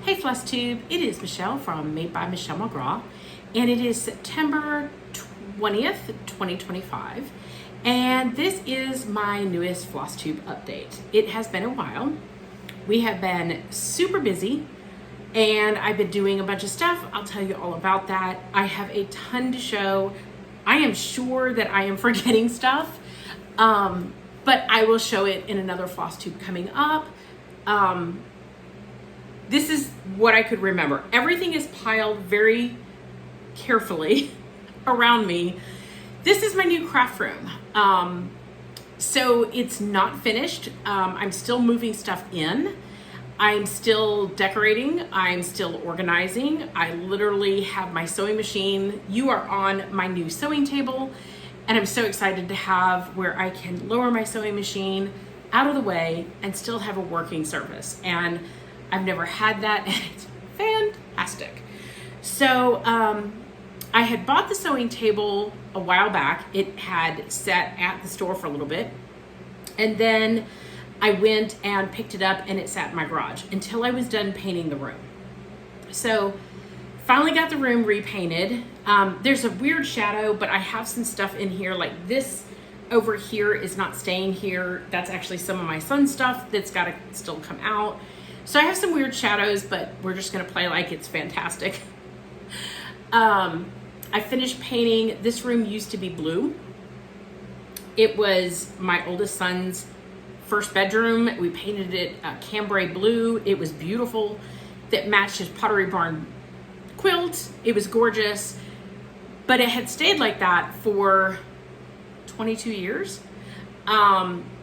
Hey Flosstube, it is Michelle from Made by Michelle McGraw, and it is September 20th, 2025, and this is my newest Flosstube update. It has been a while. We have been super busy, and I've been doing a bunch of stuff. I'll tell you all about that. I have a ton to show. I am sure that I am forgetting stuff, but I will show it in another Flosstube coming up. This is what I could remember. Everything is piled very carefully around me. This is my new craft room. So it's not finished. I'm still moving stuff in. I'm still decorating. I'm still organizing. I literally have my sewing machine. You are on my new sewing table, and I'm so excited to have where I can lower my sewing machine out of the way and still have a working surface. And I've never had that, and it's fantastic. So I had bought the sewing table a while back. It had sat at the store for a little bit, and then I went and picked it up, and it sat in my garage until I was done painting the room. So finally got the room repainted. There's a weird shadow, but I have some stuff in here, like this over here is not staying here. That's actually some of my son's stuff that's got to still come out. So I have some weird shadows, but we're just gonna play like it's fantastic. I finished painting. This room used to be blue. It was my oldest son's first bedroom. We painted it cambray blue. It was beautiful. That matched his Pottery Barn quilt. It was gorgeous, but it had stayed like that for 22 years.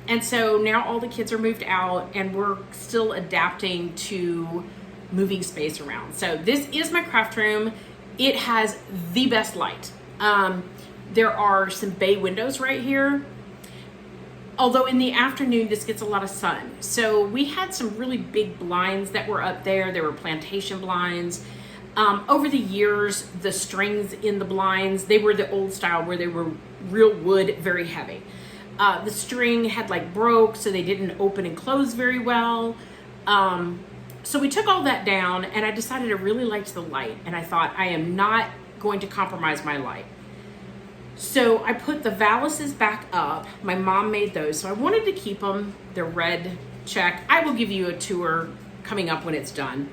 And so now all the kids are moved out, and we're still adapting to moving space around. So this is my craft room. It has the best light. There are some bay windows right here. Although in the afternoon, this gets a lot of sun. So we had some really big blinds that were up there. There were plantation blinds. Over the years, the strings in the blinds, they were the old style where they were real wood, very heavy. The string had like broke, so they didn't open and close very well. So we took all that down, and I decided I really liked the light, and I thought I am not going to compromise my light. So I put the valises back up. My mom made those, so I wanted to keep them. They're red check. I will give you a tour coming up when it's done.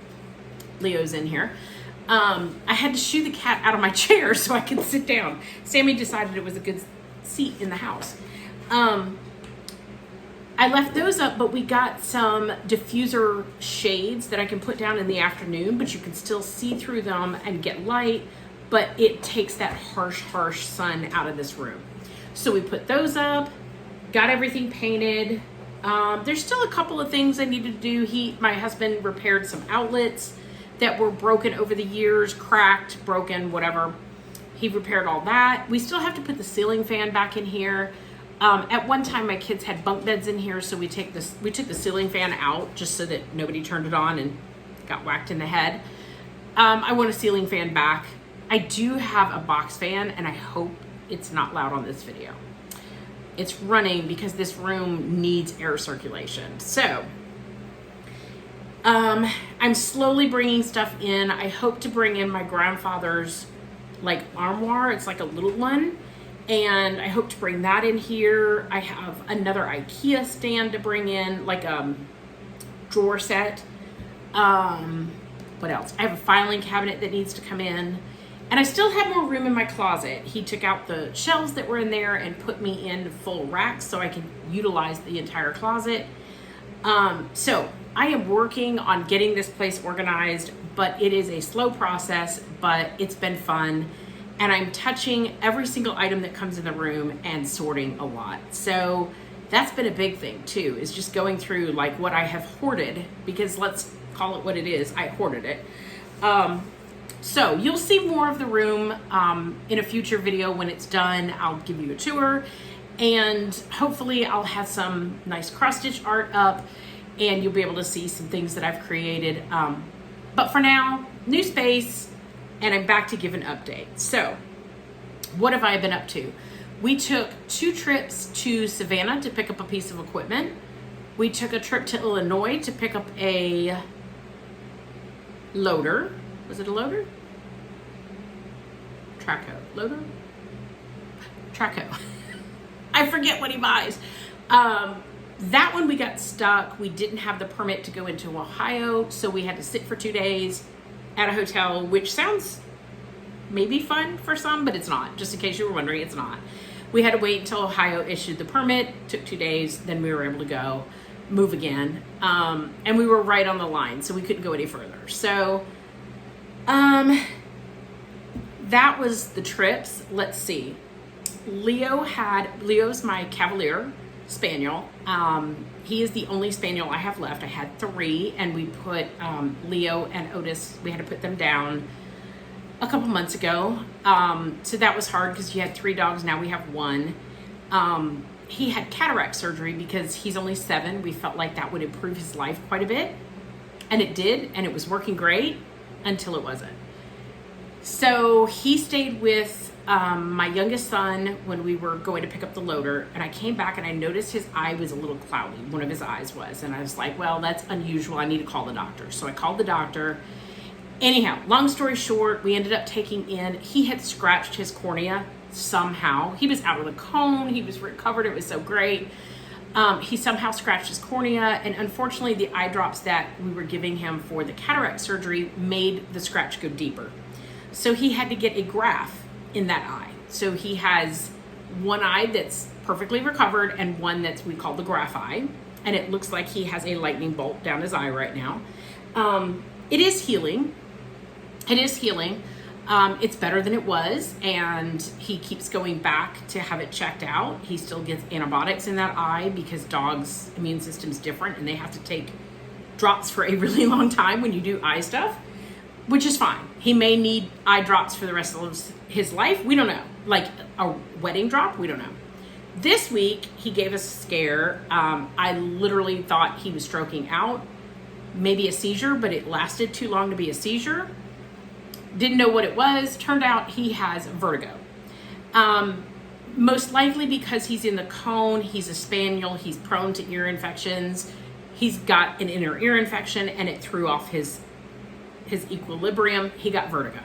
Leo's in here. I had to shoo the cat out of my chair so I could sit down. Sammy decided it was a good seat in the house. I left those up, but we got some diffuser shades that I can put down in the afternoon, but you can still see through them and get light, but it takes that harsh sun out of this room. So we put those up, got everything painted. There's still a couple of things I needed to do. My husband repaired some outlets that were broken over the years, cracked, broken, whatever. He repaired all that. We still have to put the ceiling fan back in here. At one time, my kids had bunk beds in here, so we took the ceiling fan out just so that nobody turned it on and got whacked in the head. I want a ceiling fan back. I do have a box fan, and I hope it's not loud on this video. It's running because this room needs air circulation. So I'm slowly bringing stuff in. I hope to bring in my grandfather's like armoire. It's like a little one. And I hope to bring that in here. I have another IKEA stand to bring in, like a drawer set. What else? I have a filing cabinet that needs to come in. And I still have more room in my closet. He took out the shelves that were in there and put me in full racks so I can utilize the entire closet. So I am working on getting this place organized, but it is a slow process, but it's been fun. And I'm touching every single item that comes in the room and sorting a lot. So that's been a big thing too, is just going through like what I have hoarded, because let's call it what it is. I hoarded it. So you'll see more of the room in a future video when it's done. I'll give you a tour, and hopefully I'll have some nice cross stitch art up, and you'll be able to see some things that I've created. But for now, new space, and I'm back to give an update. So what have I been up to? We took 2 trips to Savannah to pick up a piece of equipment. We took a trip to Illinois to pick up a loader. Was it a loader? Traco. Loader? Traco. I forget what he buys. That one we got stuck. We didn't have the permit to go into Ohio, so we had to sit for 2 days at a hotel, which sounds maybe fun for some, but it's not. Just in case you were wondering, it's not. We had to wait until Ohio issued the permit. Took 2 days, then we were able to go move again. And we were right on the line, so we couldn't go any further. So that was the trips. Let's see. Leo's my Cavalier Spaniel. He is the only Spaniel I have left. I had 3, and we put Leo and Otis, we had to put them down a couple months ago. So that was hard because you had 3 dogs, now we have 1. He had cataract surgery because he's only 7. We felt like that would improve his life quite a bit. And it did, and it was working great until it wasn't. So he stayed with my youngest son when we were going to pick up the loader, and I came back and I noticed his eye was a little cloudy. One of his eyes was, and I was like, well, that's unusual. I need to call the doctor. So I called the doctor. Anyhow, long story short, we ended up taking in, he had scratched his cornea somehow. He was out of the cone. He was recovered. It was so great. He somehow scratched his cornea, and unfortunately the eye drops that we were giving him for the cataract surgery made the scratch go deeper. So he had to get a graft in that eye. So he has one eye that's perfectly recovered and one that's we call the graft eye, and it looks like he has a lightning bolt down his eye right now. It is healing. It's better than it was, and he keeps going back to have it checked out. He still gets antibiotics in that eye because dogs' immune system's different, and they have to take drops for a really long time when you do eye stuff, which is fine. He may need eye drops for the rest of his life. We don't know. Like a wedding drop, we don't know. This week, he gave us a scare. I literally thought he was stroking out, maybe a seizure, but it lasted too long to be a seizure. Didn't know what it was. Turned out he has vertigo. Most likely because he's in the cone, he's a spaniel, he's prone to ear infections. He's got an inner ear infection, and it threw off his equilibrium. He got vertigo.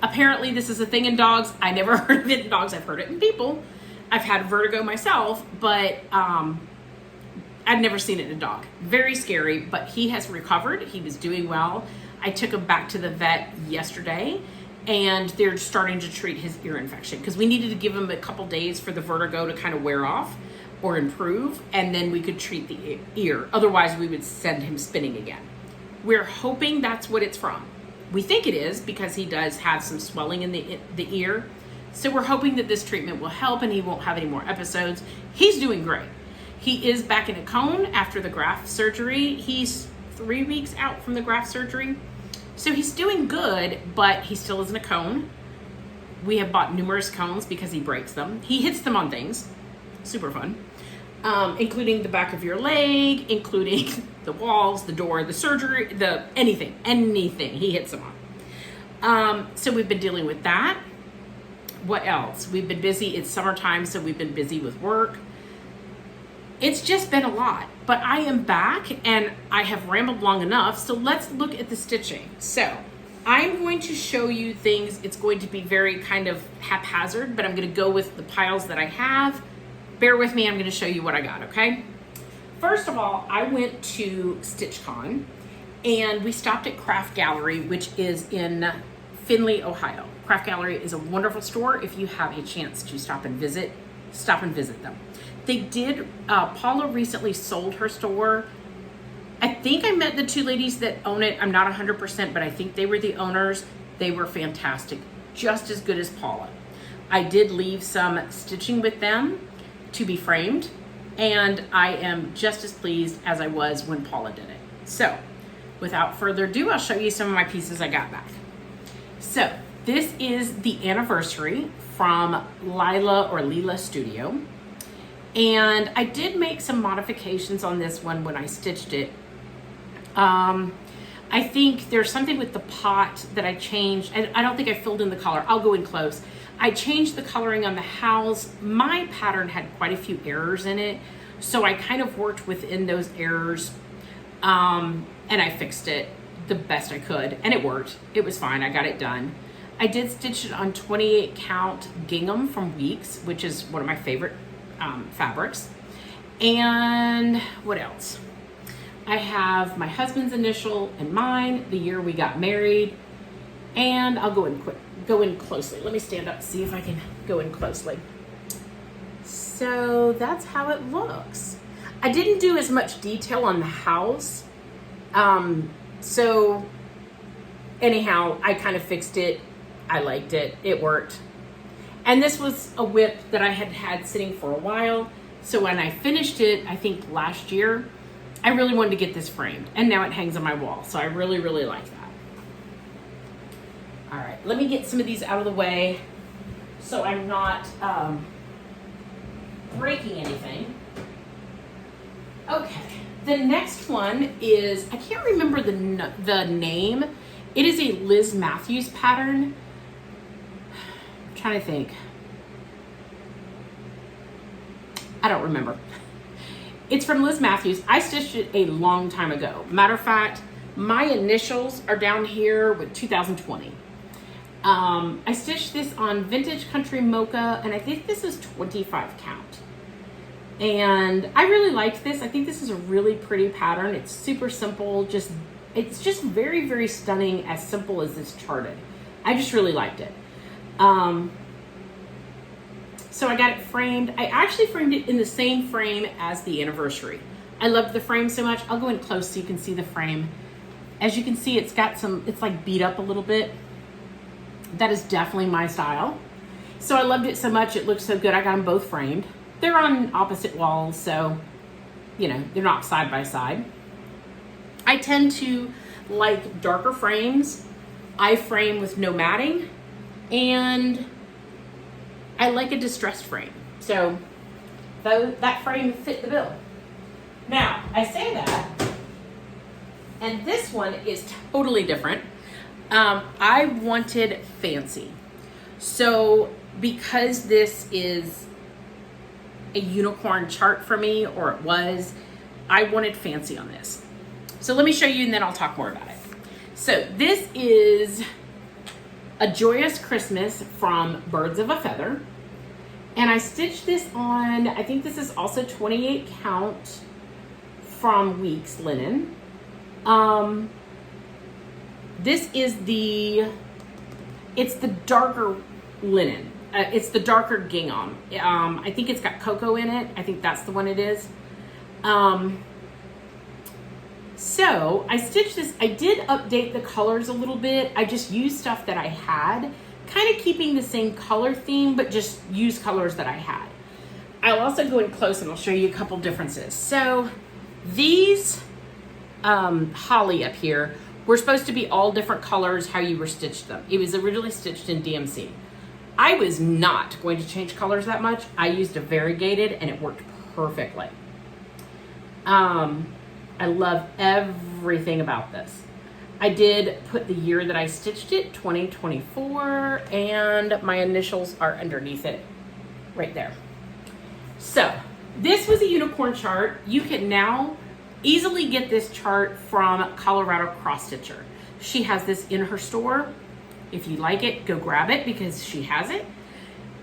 Apparently this is a thing in dogs. I never heard of it in dogs. I've heard it in people. I've had vertigo myself, but I'd never seen it in a dog. Very scary, but he has recovered. He was doing well. I took him back to the vet yesterday, and they're starting to treat his ear infection because we needed to give him a couple days for the vertigo to kind of wear off or improve, and then we could treat the ear. Otherwise, we would send him spinning again. We're hoping that's what it's from. We think it is because he does have some swelling in the ear. So we're hoping that this treatment will help and he won't have any more episodes. He's doing great. He is back in a cone after the graft surgery. He's 3 weeks out from the graft surgery. So he's doing good, but he still is in a cone. We have bought numerous cones because he breaks them. He hits them on things. Super fun. Including the back of your leg, including the walls, the door, the surgery, anything he hits them on. So we've been dealing with that. What else? We've been busy. It's summertime, so we've been busy with work. It's just been a lot, but I am back and I have rambled long enough. So let's look at the stitching. So I'm going to show you things. It's going to be very kind of haphazard, but I'm going to go with the piles that I have. Bear with me, I'm going to show you what I got, okay? First of all, I went to StitchCon, and we stopped at Craft Gallery, which is in Findlay, Ohio. Craft Gallery is a wonderful store. If you have a chance to stop and visit them. They did, Paula recently sold her store. I think I met the 2 ladies that own it. I'm not 100%, but I think they were the owners. They were fantastic, just as good as Paula. I did leave some stitching with them to be framed, and I am just as pleased as I was when Paula did it. So without further ado, I'll show you some of my pieces I got back. So this is the anniversary from Lila Studio, and I did make some modifications on this one when I stitched it. I think there's something with the pot that I changed, and I don't think I filled in the color. I'll go in close. I changed the coloring on the house. My pattern had quite a few errors in it, so I kind of worked within those errors, and I fixed it. the best I could, and it worked. It was fine. I got it done. I did stitch it on 28 count gingham from Weeks, which is one of my favorite fabrics. And what else? I have my husband's initial and mine, the year we got married, and I'll go in closely. Let me stand up and see if I can go in closely. So that's how it looks. I didn't do as much detail on the house. So anyhow, I kind of fixed it. I liked it. It worked. And this was a whip that I had had sitting for a while. So when I finished it, I think last year, I really wanted to get this framed. And now it hangs on my wall. So I really, really like that. All right, let me get some of these out of the way so I'm not breaking anything. Okay, the next one is, I can't remember the name. It is a Liz Matthews pattern. I'm trying to think. I don't remember. It's from Liz Matthews. I stitched it a long time ago. Matter of fact, my initials are down here with 2020. I stitched this on Vintage Country Mocha, and I think this is 25 count. And I really liked this. I think this is a really pretty pattern. It's super simple. It's just very, very stunning, as simple as it's charted. I just really liked it. So I got it framed. I actually framed it in the same frame as the anniversary. I loved the frame so much. I'll go in close so you can see the frame. As you can see, it's like beat up a little bit. That is definitely my style. So I loved it so much. It looked so good. I got them both framed. They're on opposite walls, so, you know, they're not side by side. I tend to like darker frames. I frame with no matting, and I like a distressed frame. So that frame fit the bill. Now, I say that, and this one is totally different. I wanted fancy. So because this is a unicorn chart for me, or it was, I wanted fancy on this. So let me show you and then I'll talk more about it. So this is A Joyous Christmas from Birds of a Feather. And I stitched this on, I think this is also 28 count from Weeks linen. This is it's the darker linen. It's the darker gingham. I think it's got cocoa in it. I think that's the one it is. So I stitched this. I did update the colors a little bit. I just used stuff that I had, kind of keeping the same color theme, but just used colors that I had. I'll also go in close and I'll show you a couple differences. So these holly up here were supposed to be all different colors how you were stitched them. It was originally stitched in DMC. I was not going to change colors that much. I used a variegated and it worked perfectly. I love everything about this. I did put the year that I stitched it, 2024, and my initials are underneath it right there. So this was a unicorn chart. You can now easily get this chart from Colorado Cross Stitcher. She has this in her store. If you like it, go grab it because she has it.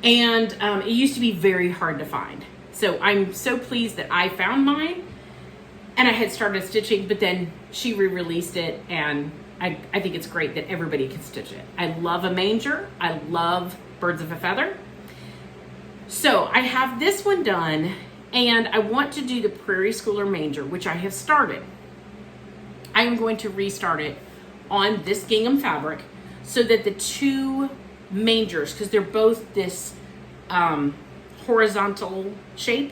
And it used to be very hard to find. So I'm so pleased that I found mine, and I had started stitching, but then she re-released it, and I think it's great that everybody can stitch it. I love a manger. I love Birds of a Feather. So I have this one done, and I want to do the Prairie Schooler manger, which I have started. I am going to restart it on this gingham fabric so that the two mangers, because they're both this horizontal shape,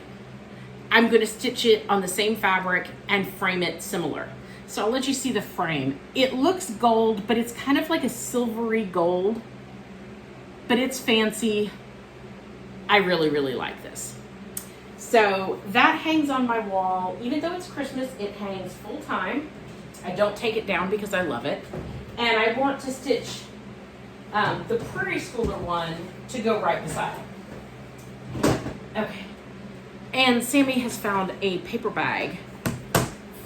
I'm going to stitch it on the same fabric and frame it similar. So I'll let you see the frame. It looks gold, but it's kind of like a silvery gold, but it's fancy. I really, really like this. So that hangs on my wall. Even though it's Christmas, it hangs full time. I don't take it down because I love it. And I want to stitch the Prairie Schooler one to go right beside it. Okay. And Sammy has found a paper bag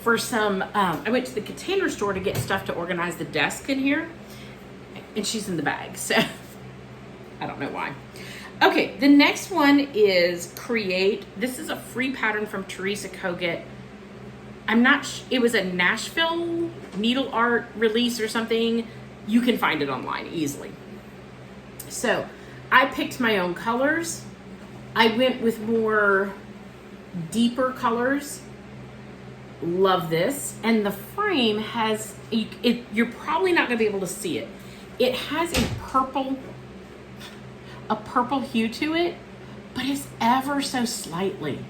for some, I went to the Container Store to get stuff to organize the desk in here, and she's in the bag, so I don't know why. Okay, the next one is Create. This is a free pattern from Teresa Kogut. It was a Nashville needle art release or something. You can find it online easily. So I picked my own colors. I went with more deeper colors. Love this. And the frame has, you're probably not gonna be able to see it. It has a purple hue to it, but it's ever so slightly.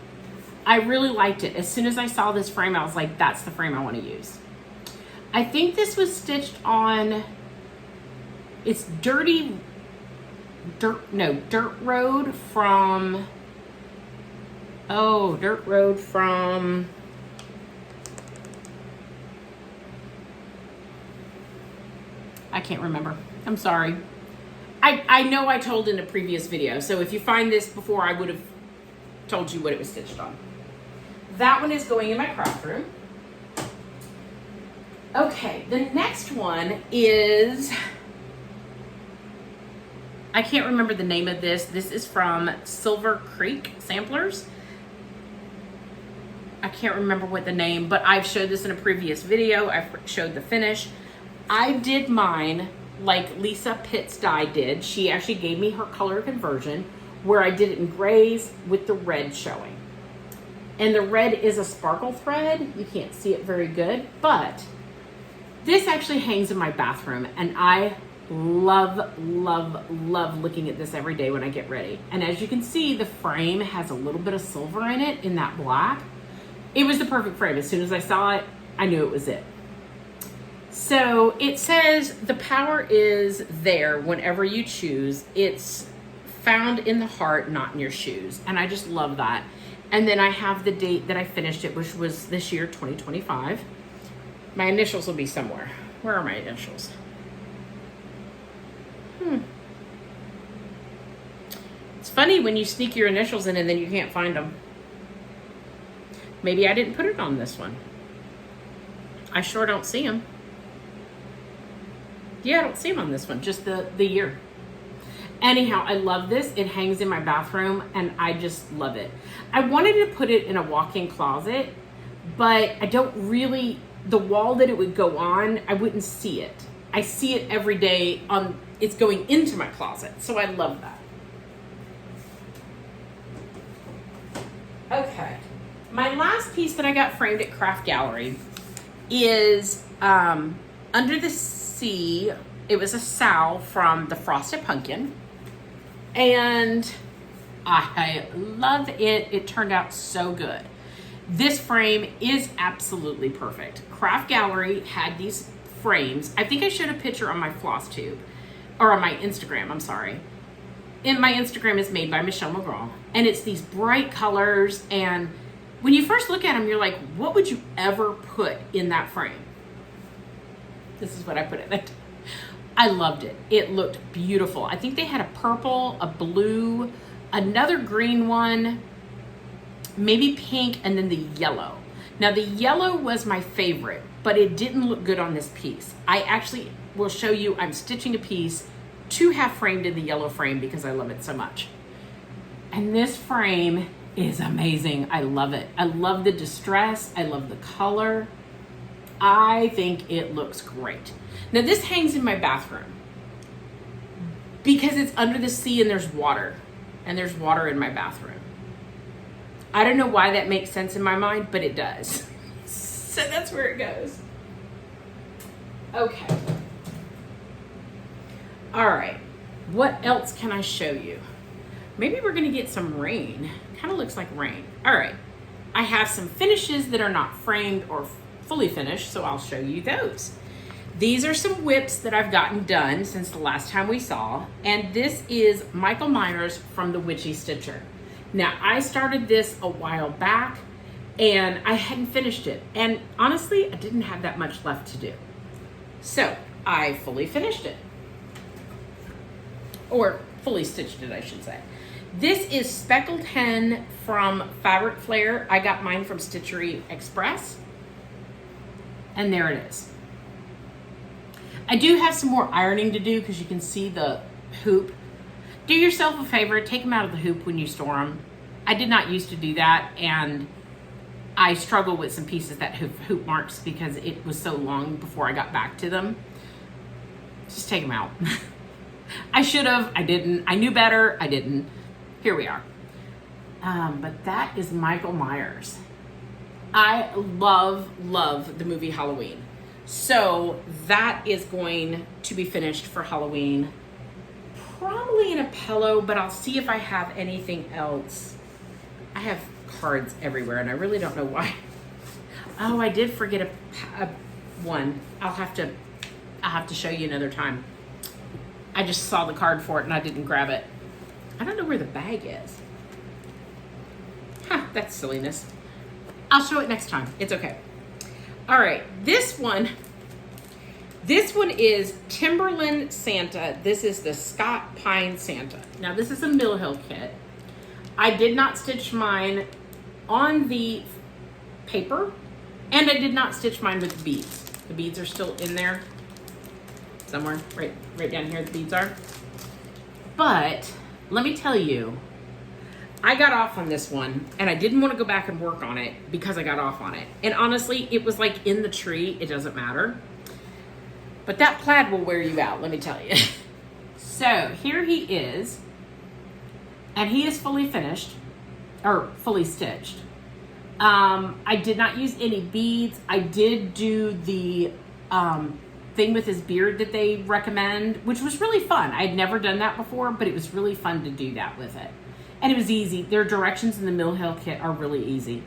I really liked it. As soon as I saw this frame, I was like, that's the frame I want to use. I think this was stitched on, it's Dirt Road from, I can't remember. I'm sorry. I know I told in a previous video, so if you find this before, I would have told you what it was stitched on. That one is going in my craft room. Okay, the next one is, I can't remember the name of this. This is from Silver Creek Samplers. I can't remember what the name, but I've showed this in a previous video. I showed the finish. I did mine like Lisa Pitts Dye did. She actually gave me her color conversion where I did it in grays with the red showing. And the red is a sparkle thread. You can't see it very good, but this actually hangs in my bathroom, and I love, love, love looking at this every day when I get ready. And as you can see, the frame has a little bit of silver in it, in that black. It was the perfect frame. As soon as I saw it, I knew it was it. So it says the power is there whenever you choose. It's found in the heart, not in your shoes. And I just love that. And then I have the date that I finished it, which was this year, 2025. My initials will be somewhere. Where are my initials? It's funny when you sneak your initials in and then you can't find them. Maybe I didn't put it on this one. I sure don't see them. Yeah, I don't see them on this one, just the year. Anyhow, I love this. It hangs in my bathroom and I just love it. I wanted to put it in a walk-in closet, but I don't really, the wall that it would go on, I wouldn't see it. I see it every day on, it's going into my closet. So I love that. Okay. My last piece that I got framed at Craft Gallery is Under the Sea. It was a sow from the Frosted Pumpkin. And I love it. It turned out so good. This frame is absolutely perfect. Craft Gallery had these frames. I think I showed a picture on my Flosstube, or on my Instagram, I'm sorry. And my Instagram is Made by Michelle McGraw. And it's these bright colors. And when you first look at them, you're like, what would you ever put in that frame? This is what I put in it. I loved it. It looked beautiful. I think they had a purple, a blue, another green one, maybe pink, and then the yellow. Now the yellow was my favorite, but it didn't look good on this piece. I actually will show you, I'm stitching a piece to have framed in the yellow frame because I love it so much. And this frame is amazing. I love it. I love the distress. I love the color. I think it looks great. Now this hangs in my bathroom because it's under the sea and there's water in my bathroom. I don't know why that makes sense in my mind, but it does. So that's where it goes. Okay. All right. What else can I show you? Maybe we're gonna get some rain. Kind of looks like rain. All right. I have some finishes that are not framed or fully finished, so I'll show you those. These are some whips that I've gotten done since the last time we saw, and this is Michael Myers from the Witchy Stitcher. Now, I started this a while back, and I hadn't finished it, and honestly, I didn't have that much left to do. So, I fully finished it. Or fully stitched it, I should say. This is Speckled Hen from Fabric Flair. I got mine from Stitchery Express. And there it is. I do have some more ironing to do because you can see the hoop. Do yourself a favor, take them out of the hoop when you store them. I did not used to do that, and I struggle with some pieces that have hoop marks because it was so long before I got back to them. Just take them out. I should have, I didn't. I knew better, I didn't. Here we are. But that is Michael Myers. I love the movie Halloween. So that is going to be finished for Halloween. Probably in a pillow, but I'll see if I have anything else. I have cards everywhere and I really don't know why. Oh, I did forget a one. I'll have to show you another time. I just saw the card for it and I didn't grab it. I don't know where the bag is. Huh, that's silliness. I'll show it next time. It's okay. All right, this one is Timberland Santa. This is the Scott Pine Santa. Now this is a Mill Hill kit. I did not stitch mine on the paper, and I did not stitch mine with the beads. The beads are still in there somewhere, right down here the beads are. But let me tell you, I got off on this one and I didn't want to go back and work on it because I got off on it. And honestly, it was like in the tree, it doesn't matter. But that plaid will wear you out, let me tell you. So here he is, and he is fully finished, or fully stitched. I did not use any beads. I did do the thing with his beard that they recommend, which was really fun. I had never done that before, but it was really fun to do that with it. And it was easy. Their directions in the Mill Hill kit are really easy.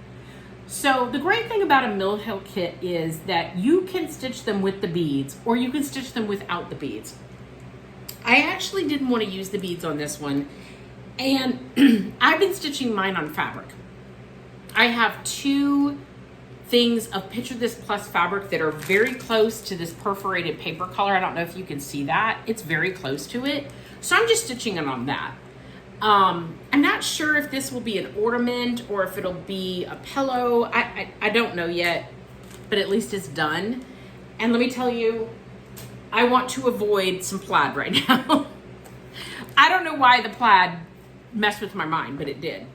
So the great thing about a Mill Hill kit is that you can stitch them with the beads or you can stitch them without the beads. I actually didn't want to use the beads on this one, and I've been stitching mine on fabric. I have two things of Picture This Plus fabric that are very close to this perforated paper color. I don't know if you can see that. It's very close to it. So I'm just stitching it on that. I'm not sure if this will be an ornament or if it'll be a pillow. I don't know yet, but at least it's done. And let me tell you, I want to avoid some plaid right now. I don't know why the plaid messed with my mind, but it did.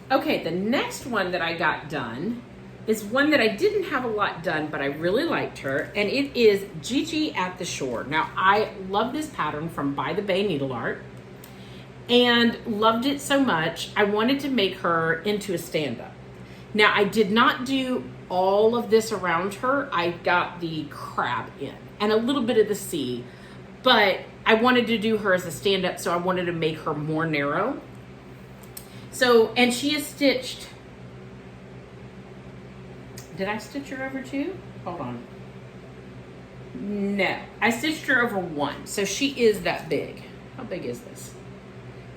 Okay, the next one that I got done is one that I didn't have a lot done, but I really liked her, and it is Gigi at the Shore. Now, I love this pattern from By the Bay Needle Art, and loved it so much, I wanted to make her into a stand-up. Now, I did not do all of this around her. I got the crab in and a little bit of the sea, but I wanted to do her as a stand-up, so I wanted to make her more narrow. So, and she is stitched. Did I stitch her over two? Hold on. No, I stitched her over one, so she is that big. How big is this?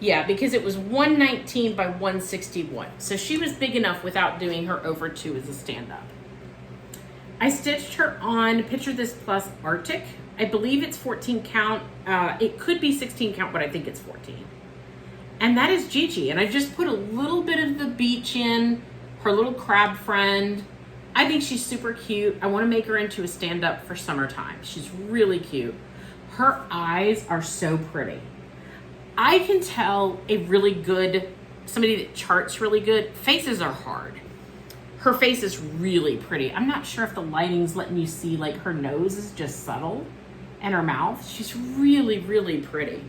Yeah, because it was 119 by 161. So she was big enough without doing her over two as a stand-up. I stitched her on Picture This Plus Arctic. I believe it's 14 count. It could be 16 count, but I think it's 14. And that is Gigi. And I just put a little bit of the beach in, her little crab friend. I think she's super cute. I want to make her into a stand-up for summertime. She's really cute. Her eyes are so pretty. I can tell a really good, somebody that charts really good, faces are hard. Her face is really pretty. I'm not sure if the lighting's letting you see, like her nose is just subtle and her mouth. She's really, really pretty.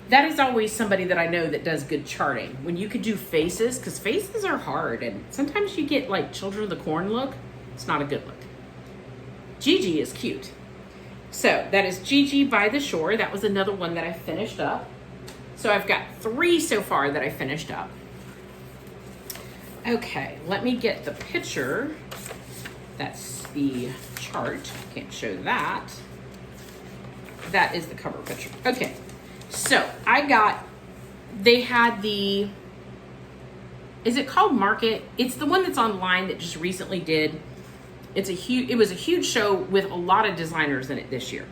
That is always somebody that I know that does good charting. When you could do faces, because faces are hard and sometimes you get like Children of the Corn look. It's not a good look. Gigi is cute. So that is Gigi by the Shore. That was another one that I finished up. So I've got 3 so far that I finished up. Okay, let me get the picture. That's the chart. Can't show that. That is the cover picture. Okay, so I got, they had the, is it called Market? It's the one that's online that just recently did. It was a huge show with a lot of designers in it this year.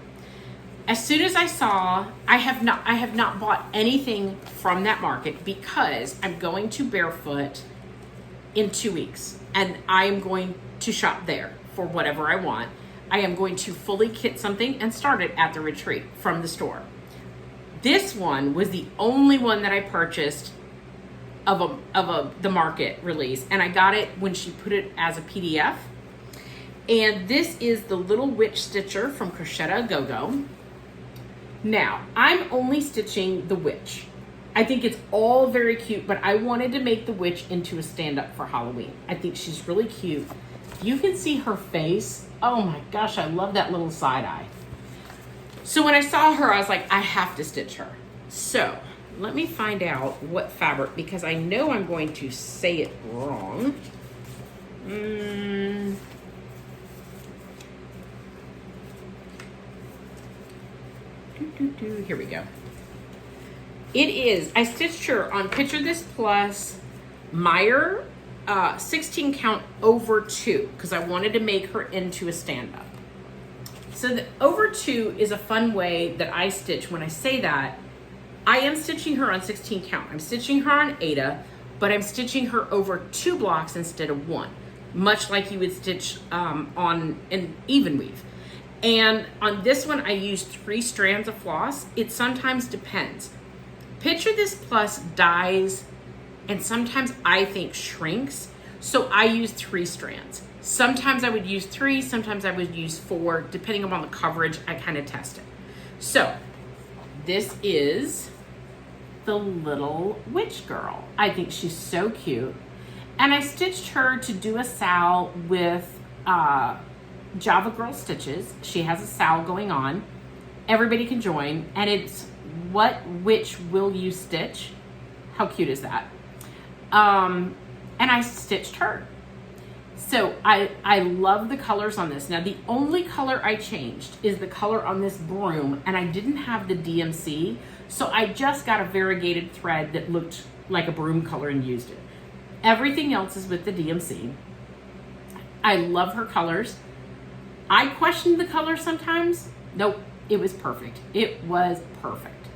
As soon as I saw, I have not bought anything from that market because I'm going to Barefoot in 2 weeks and I'm going to shop there for whatever I want. I am going to fully kit something and start it at the retreat from the store. This one was the only one that I purchased of the market release, and I got it when she put it as a PDF. And this is the Little Witch Stitcher from Crochet Go-Go. Now, I'm only stitching the witch. I think it's all very cute, but I wanted to make the witch into a stand-up for Halloween. I think she's really cute. You can see her face. Oh my gosh, I love that little side eye. So when I saw her, I was like, I have to stitch her. So let me find out what fabric, because I know I'm going to say it wrong. Here we go. It is, I stitched her on Picture This Plus Meyer 16 count over 2, because I wanted to make her into a stand-up. So the over 2 is a fun way that I stitch. When I say that, I am stitching her on 16 count. I'm stitching her on Aida, but I'm stitching her over 2 blocks instead of 1, much like you would stitch on an even weave. And on this one, I used 3 strands of floss. It sometimes depends. Picture This Plus dies, and sometimes I think shrinks, so I use 3 strands. Sometimes I would use 3, sometimes I would use 4, depending upon the coverage. I kind of test it. So this is the Little Witch Girl. I think she's so cute. And I stitched her to do a sal with Java Girl Stitches. She has a sal going on. Everybody can join, and it's What Witch Will You Stitch? How cute is that? And I stitched her. So I love the colors on this. Now the only color I changed is the color on this broom, and I didn't have the DMC, so I just got a variegated thread that looked like a broom color and used it. Everything else is with the DMC. I love her colors. I questioned the color sometimes. Nope, it was perfect. It was perfect.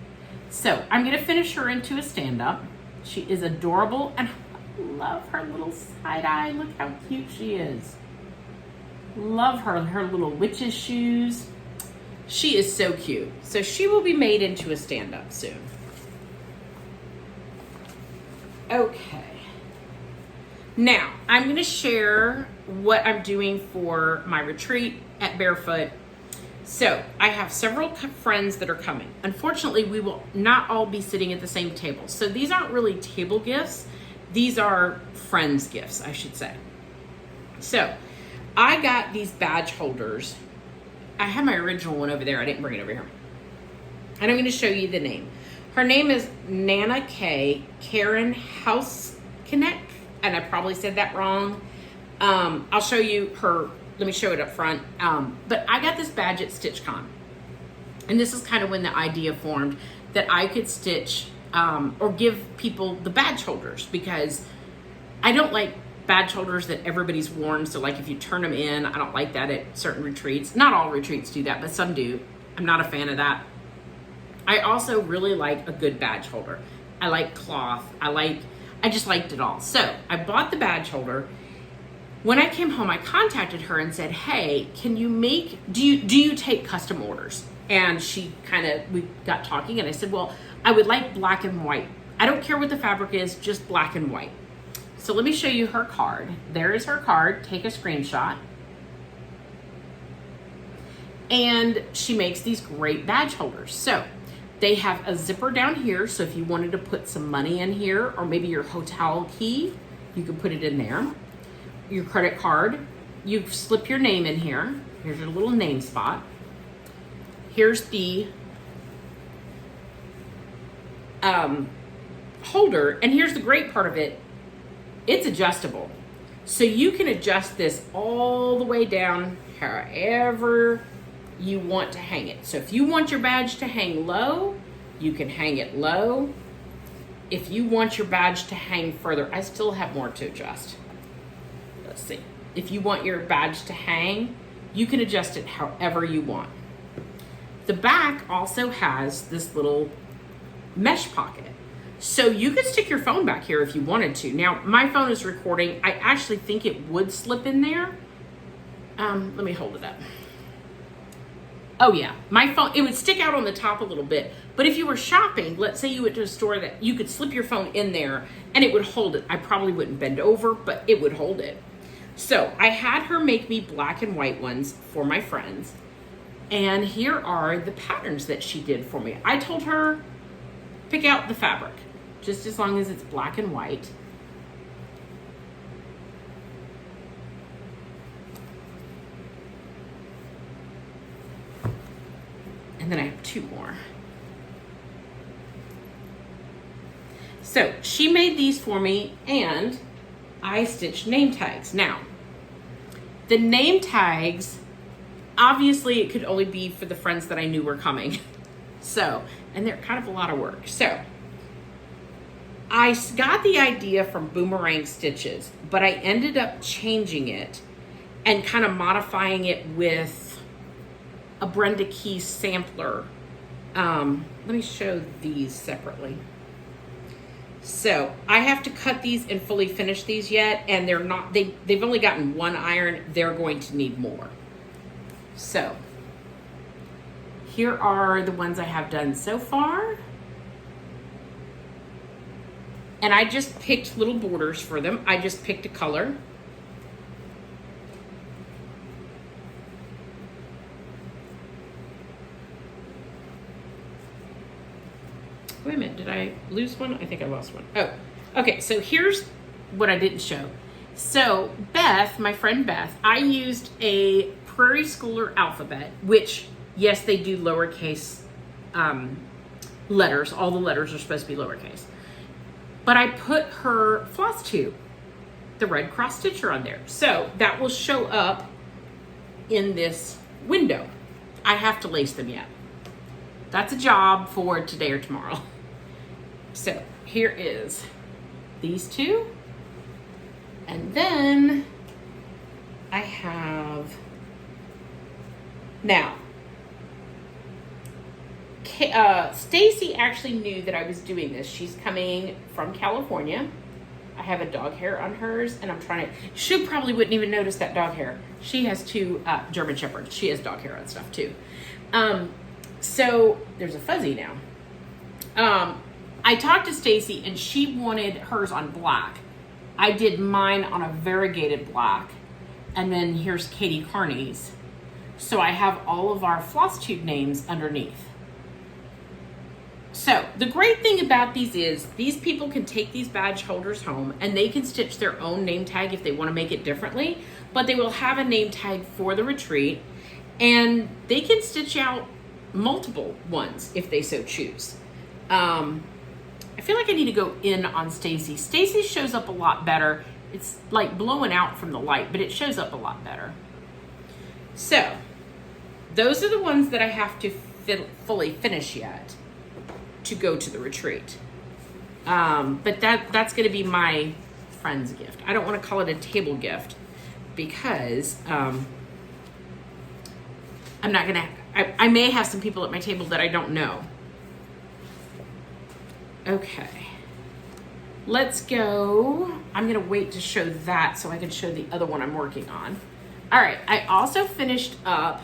So I'm gonna finish her into a stand-up. She is adorable, and I love her little side eye. Look how cute she is. Love her little witch's shoes. She is so cute. So she will be made into a stand-up soon. Okay. Now, I'm going to share what I'm doing for my retreat at Barefoot. So, I have several friends that are coming. Unfortunately, we will not all be sitting at the same table. So, these aren't really table gifts. These are friends' gifts, I should say. So, I got these badge holders. I have my original one over there. I didn't bring it over here. And I'm going to show you the name. Her name is Nana K. Karen Housekinek. And I probably said that wrong. I'll show you her, let me show it up front. But I got this badge at StitchCon. And this is kind of when the idea formed that I could stitch or give people the badge holders, because I don't like badge holders that everybody's worn. So like if you turn them in, I don't like that at certain retreats. Not all retreats do that, but some do. I'm not a fan of that. I also really like a good badge holder. I like cloth. I just liked it all. So I bought the badge holder. When I came home, I contacted her and said, hey, can you do you take custom orders? And we got talking, and I said, well, I would like black and white. I don't care what the fabric is, just black and white. So let me show you her card. There is her card. Take a screenshot. And she makes these great badge holders. So they have a zipper down here, so if you wanted to put some money in here, or maybe your hotel key, you can put it in there. Your credit card, you slip your name in here. Here's your little name spot. Here's the holder, and here's the great part of it. It's adjustable. So you can adjust this all the way down however you want to hang it. So if you want your badge to hang low, you can hang it low. If you want your badge to hang further, I still have more to adjust. Let's see. If you want your badge to hang, you can adjust it however you want. The back also has this little mesh pocket. So you could stick your phone back here if you wanted to. Now, my phone is recording. I actually think it would slip in there, Let me hold it up. Oh yeah, my phone, it would stick out on the top a little bit, but if you were shopping, let's say you went to a store that you could slip your phone in there and it would hold it. I probably wouldn't bend over, but it would hold it. So I had her make me black and white ones for my friends. And here are the patterns that she did for me. I told her, pick out the fabric, just as long as it's black and white. And then I have two more. So she made these for me and I stitched name tags. Now, the name tags, obviously it could only be for the friends that I knew were coming. So, and they're kind of a lot of work. So I got the idea from Boomerang Stitches, but I ended up changing it and kind of modifying it with a Brenda Keyes sampler. Let me show these separately. So I have to cut these and fully finish these yet, and they're not, they've only gotten one iron. They're going to need more. So here are the ones I have done so far. And I just picked little borders for them. I just picked a color. Wait a minute, did I lose one? I think I lost one. Oh, okay, so here's what I didn't show. So Beth, my friend Beth, I used a Prairie Schooler alphabet, which, yes, they do lowercase letters. All the letters are supposed to be lowercase. But I put her Flosstube, the Red Cross Stitcher, on there. So that will show up in this window. I have to lace them yet. That's a job for today or tomorrow. So here is these two. And then I have, now, Stacy actually knew that I was doing this. She's coming from California. I have a dog hair on hers, and I'm trying to, she probably wouldn't even notice that dog hair. She has two German Shepherds. She has dog hair on stuff too. So there's a fuzzy now. I talked to Stacy and she wanted hers on black. I did mine on a variegated black. And then here's Katie Carney's. So I have all of our Flosstube names underneath. So the great thing about these is these people can take these badge holders home and they can stitch their own name tag if they want to make it differently, but they will have a name tag for the retreat and they can stitch out multiple ones if they so choose. I feel like I need to go in on Stacy. Stacy shows up a lot better. It's like blowing out from the light, but it shows up a lot better. So those are the ones that I have to fully finish yet to go to the retreat. But that's going to be my friend's gift. I don't want to call it a table gift because I'm not going to, I may have some people at my table that I don't know. Okay, let's go. I'm gonna wait to show that so I can show the other one I'm working on. All right, I also finished up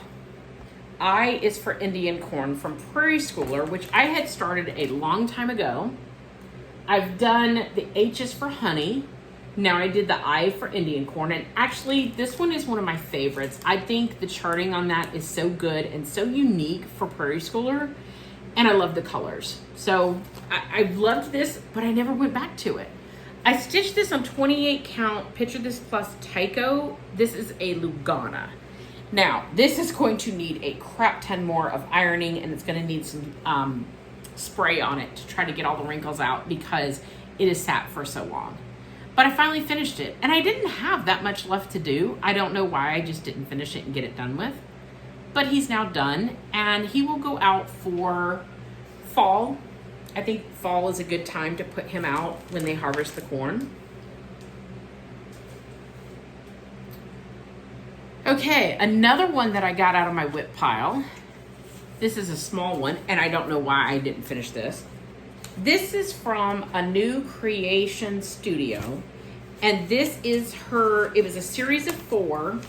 I is for Indian Corn from Prairie Schooler, which I had started a long time ago. I've done the H is for Honey. Now I did the I for Indian Corn, and actually this one is one of my favorites. I think the charting on that is so good and so unique for Prairie Schooler, and I love the colors. So I loved this, but I never went back to it. I stitched this on 28 count, Picture This Plus Tyco. This is a Lugana. Now, this is going to need a crap ton more of ironing, and it's gonna need some spray on it to try to get all the wrinkles out because it has sat for so long. But I finally finished it, and I didn't have that much left to do. I don't know why I just didn't finish it and get it done with. But he's now done, and he will go out for fall. I think fall is a good time to put him out when they harvest the corn. Okay, another one that I got out of my whip pile. This is a small one, and I don't know why I didn't finish this. This is from a New Creation Studio, and this is her, it was a series of 4,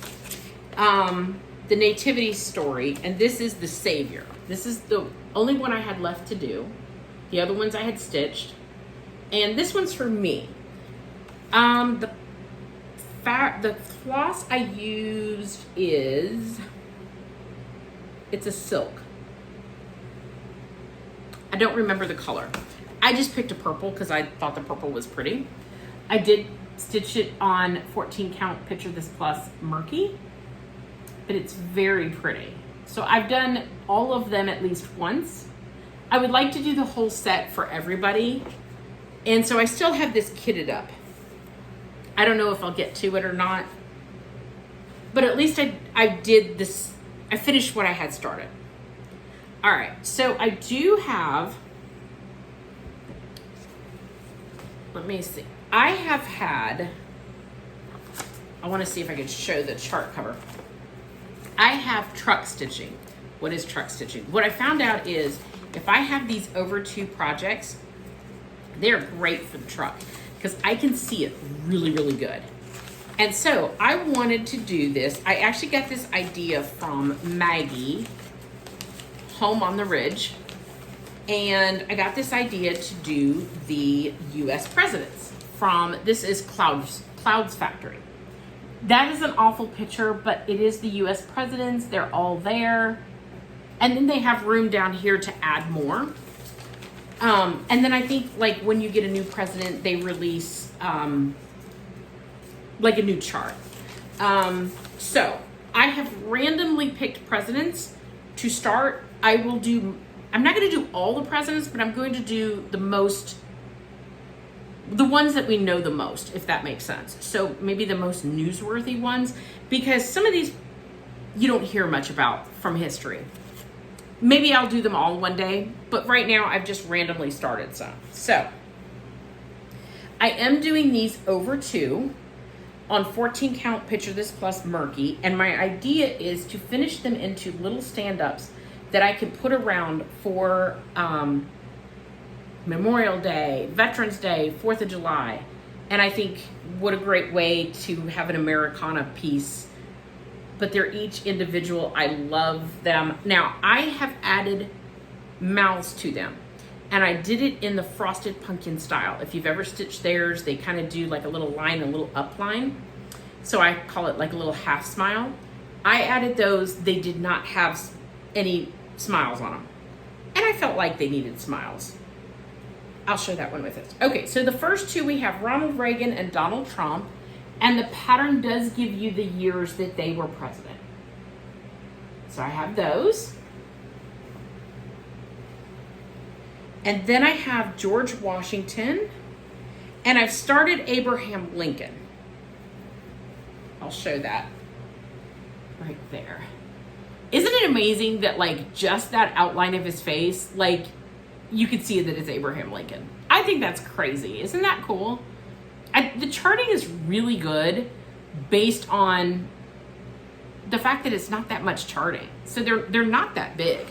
the Nativity story, and this is the Savior. This is the only one I had left to do. The other ones I had stitched. And this one's for me. The floss I used it's a silk. I don't remember the color. I just picked a purple because I thought the purple was pretty. I did stitch it on 14 count Picture This Plus Murky, but it's very pretty. So I've done all of them at least once. I would like to do the whole set for everybody. And so I still have this kitted up. I don't know if I'll get to it or not, but at least I did this. I finished what I had started. All right, so I do have, let me see. I have had, I want to see if I can show the chart cover. I have truck stitching. What is truck stitching? What I found out is if I have these over 2 projects, they're great for the truck because I can see it really, really good. And so I wanted to do this. I actually got this idea from Maggie, Home on the Ridge. And I got this idea to do the US presidents from, this is Clouds Factory. That is an awful picture, but it is the US presidents. They're all there. And then they have room down here to add more. And then I think like when you get a new president, they release like a new chart. So I have randomly picked presidents to start. I'm not going to do all the presidents, but I'm going to do the ones that we know the most, if that makes sense. So maybe the most newsworthy ones, because some of these you don't hear much about from history. Maybe I'll do them all one day, but right now I've just randomly started some. So I am doing these over 2 on 14 count Picture This Plus Murky, and my idea is to finish them into little stand-ups that I can put around for Memorial Day, Veterans Day, 4th of July. And I think what a great way to have an Americana piece, but they're each individual. I love them. Now, I have added mouths to them, and I did it in the Frosted Pumpkin style. If you've ever stitched theirs, they kind of do like a little line, a little up line. So I call it like a little half smile. I added those. They did not have any smiles on them, and I felt like they needed smiles. I'll show that one with us. Okay, so the first 2 we have Ronald Reagan and Donald Trump. And the pattern does give you the years that they were president. So I have those. And then I have George Washington. And I've started Abraham Lincoln. I'll show that right there. Isn't it amazing that like just that outline of his face, like you could see that it's Abraham Lincoln? I think that's crazy. Isn't that cool? The charting is really good based on the fact that it's not that much charting. So they're not that big.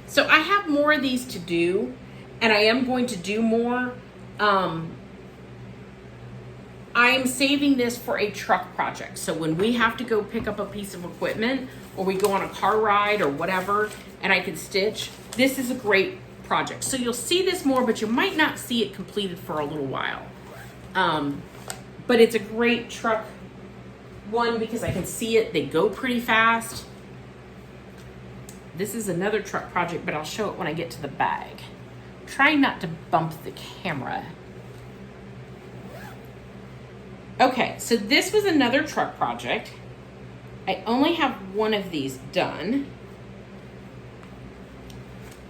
So I have more of these to do, and I am going to do more. I am saving this for a truck project. So when we have to go pick up a piece of equipment, or we go on a car ride or whatever, and I can stitch, this is a great project. So you'll see this more, but you might not see it completed for a little while. But it's a great truck one because I can see it. They go pretty fast. This is another truck project, but I'll show it when I get to the bag. Trying not to bump the camera. Okay, so this was another truck project. I only have one of these done.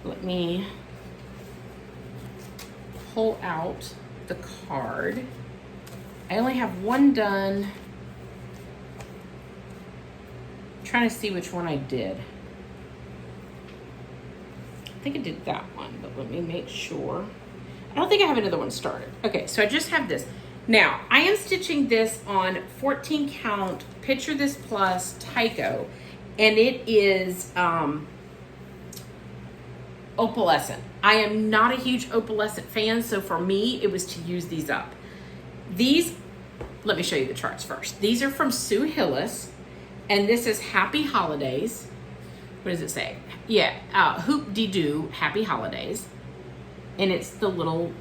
Let me pull out the card. I only have one done. I'm trying to see which one I did. I think I did that one, but let me make sure. I don't think I have another one started. Okay, so I just have this. Now, I am stitching this on 14 count Picture This Plus Tyco, and it is opalescent. I am not a huge opalescent fan, so for me, it was to use these up. These, let me show you the charts first. These are from Sue Hillis, And this is Happy Holidays. What does it say? Yeah, Hoop-de-doo, Happy Holidays. And it's the little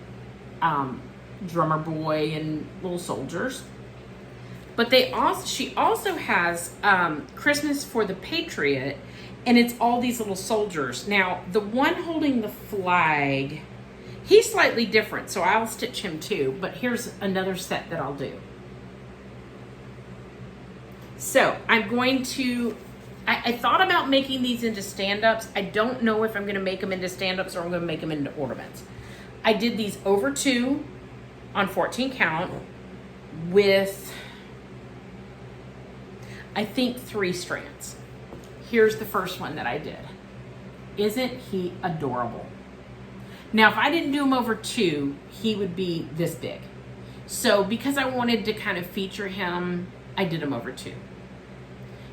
drummer boy and little soldiers. But she also has Christmas for the Patriot, and it's all these little soldiers. Now, the one holding the flag, he's slightly different, so I'll stitch him too. But here's another set that I'll do. So I'm going to, I thought about making these into stand-ups. I don't know if I'm going to make them into stand-ups or I'm going to make them into ornaments. I did these over 2 on 14 count with, I think, 3 strands. Here's the first one that I did. Isn't he adorable? Now, if I didn't do him over 2, he would be this big. So because I wanted to kind of feature him, I did him over 2.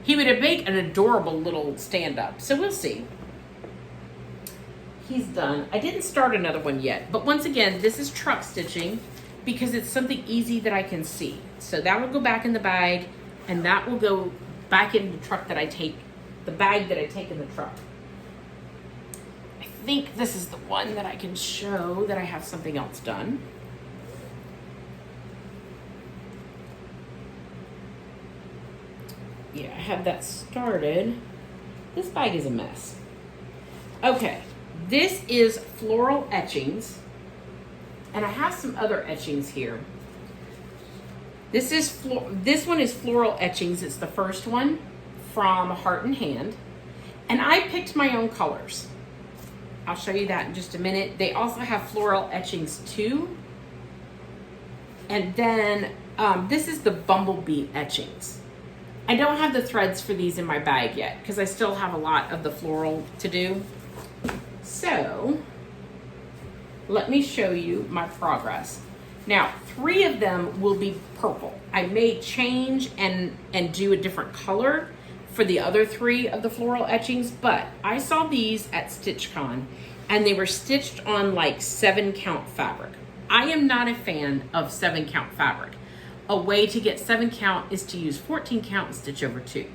He would make an adorable little stand-up. So we'll see. He's done. I didn't start another one yet. But once again, this is truck stitching because it's something easy that I can see. So that will go back in the bag, and that will go back in the truck that I take, the bag that I take in the truck. I think this is the one that I can show that I have something else done. Yeah, I have that started. This bag is a mess. Okay, this is floral etchings, and I have some other etchings here. This one is floral etchings. It's the first one from Heart and Hand, and I picked my own colors. I'll show you that in just a minute. They also have floral etchings too, and then this is the bumblebee etchings. I don't have the threads for these in my bag yet because I still have a lot of the floral to do. So let me show you my progress. Now, 3 of them will be purple. I may change and do a different color for the other 3 of the floral etchings, but I saw these at StitchCon and they were stitched on like 7 count fabric. I am not a fan of 7 count fabric. A way to get 7 count is to use 14 count and stitch over 2.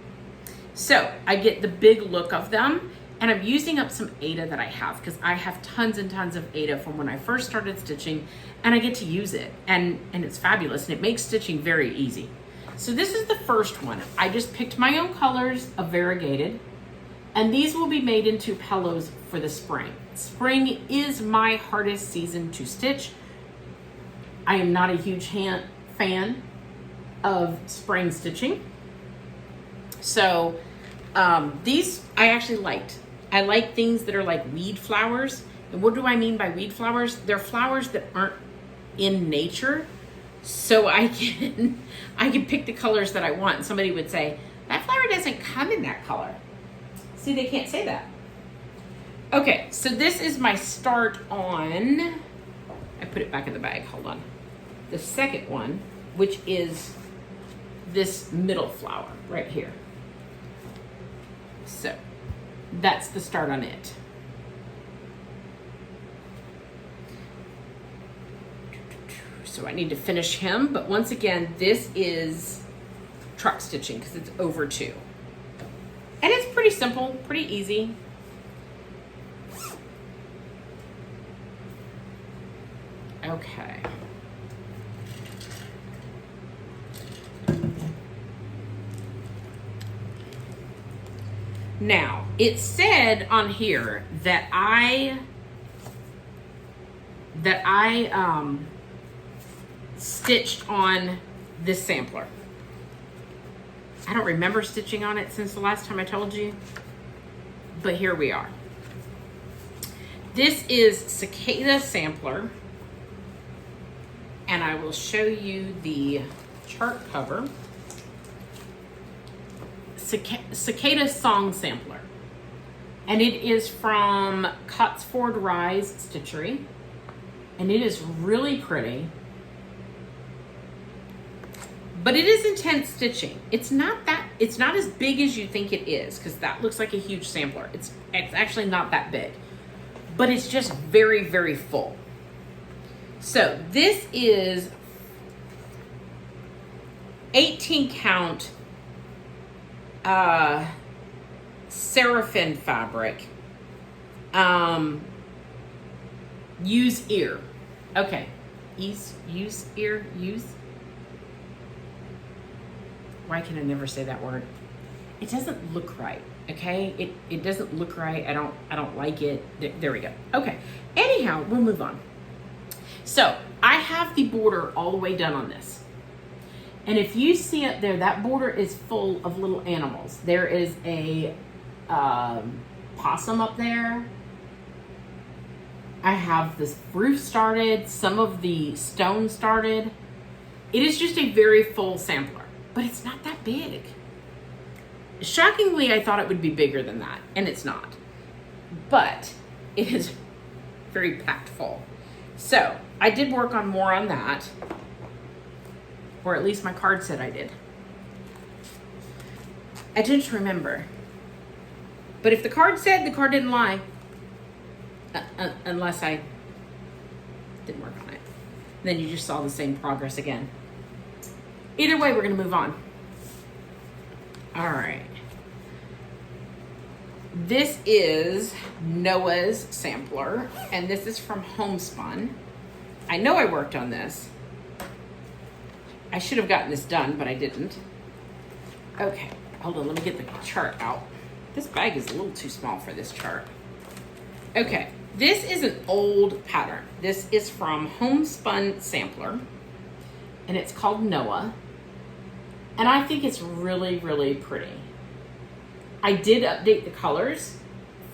So I get the big look of them, and I'm using up some Aida that I have because I have tons and tons of Aida from when I first started stitching, and I get to use it, and it's fabulous, and it makes stitching very easy. So this is the first one. I just picked my own colors of variegated, and these will be made into pillows for the spring. Spring is my hardest season to stitch. I am not a huge fan of spring stitching. So these I actually liked. I like things that are like weed flowers. And what do I mean by weed flowers? They're flowers that aren't in nature. So I can pick the colors that I want. And somebody would say, that flower doesn't come in that color. See, they can't say that. Okay, so this is my start on, I put it back in the bag, hold on. The second one, which is this middle flower right here. So that's the start on it. So I need to finish him, but once again, this is truck stitching because it's over 2. And it's pretty simple, pretty easy. Okay. Now, it said on here that I stitched on this sampler. I don't remember stitching on it since the last time I told you, but here we are. This is Cicada Sampler, and I will show you the chart cover. Cicada Song Sampler, and it is from Cotsford Rise Stitchery, and it is really pretty, but it is intense stitching. It's not as big as you think it is, because that looks like a huge sampler. It's actually not that big, but it's just very, very full. So this is 18 count Seraphim fabric. Use ear. Okay. Use ear. Why can I never say that word? It doesn't look right. Okay. It doesn't look right. I don't like it. There we go. Okay. Anyhow, we'll move on. So I have the border all the way done on this. And if you see up there, that border is full of little animals. There is a possum up there. I have this roof started, some of the stone started. It is just a very full sampler, but it's not that big. Shockingly, I thought it would be bigger than that, and it's not. But it is very packed full. So I did work on more on that, or at least my card said I did. I didn't remember. But if the card said, the card didn't lie. Unless I didn't work on it. Then you just saw the same progress again. Either way, we're going to move on. All right. This is Noah's sampler, and this is from Homespun. I know I worked on this. I should have gotten this done, but I didn't. Okay, hold on, let me get the chart out. This bag is a little too small for this chart. Okay, this is an old pattern. This is from Homespun Sampler, and it's called Noah. And I think it's really, really pretty. I did update the colors.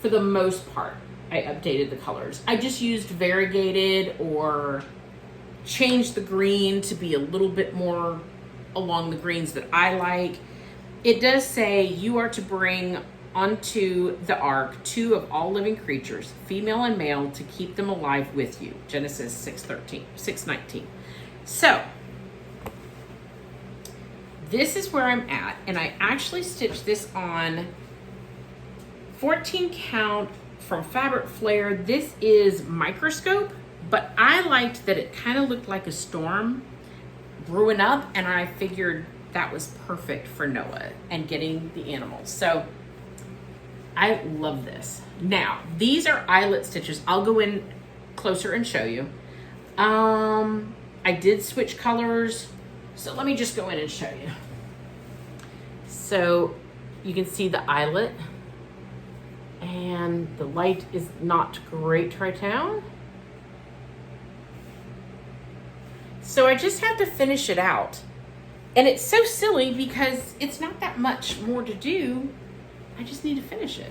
For the most part, I updated the colors. I just used variegated or changed the green to be a little bit more along the greens that I like. It does say you are to bring onto the ark 2 of all living creatures, female and male, to keep them alive with you. Genesis 6:19. So this is where I'm at, and I actually stitched this on 14 count from Fabric Flair. This is microscope, but I liked that it kind of looked like a storm brewing up, and I figured that was perfect for Noah and getting the animals. So I love this. Now, these are eyelet stitches. I'll go in closer and show you. I did switch colors, so let me just go in and show you. So you can see the eyelet, and the light is not great right now. So I just have to finish it out. And it's so silly because it's not that much more to do. I just need to finish it.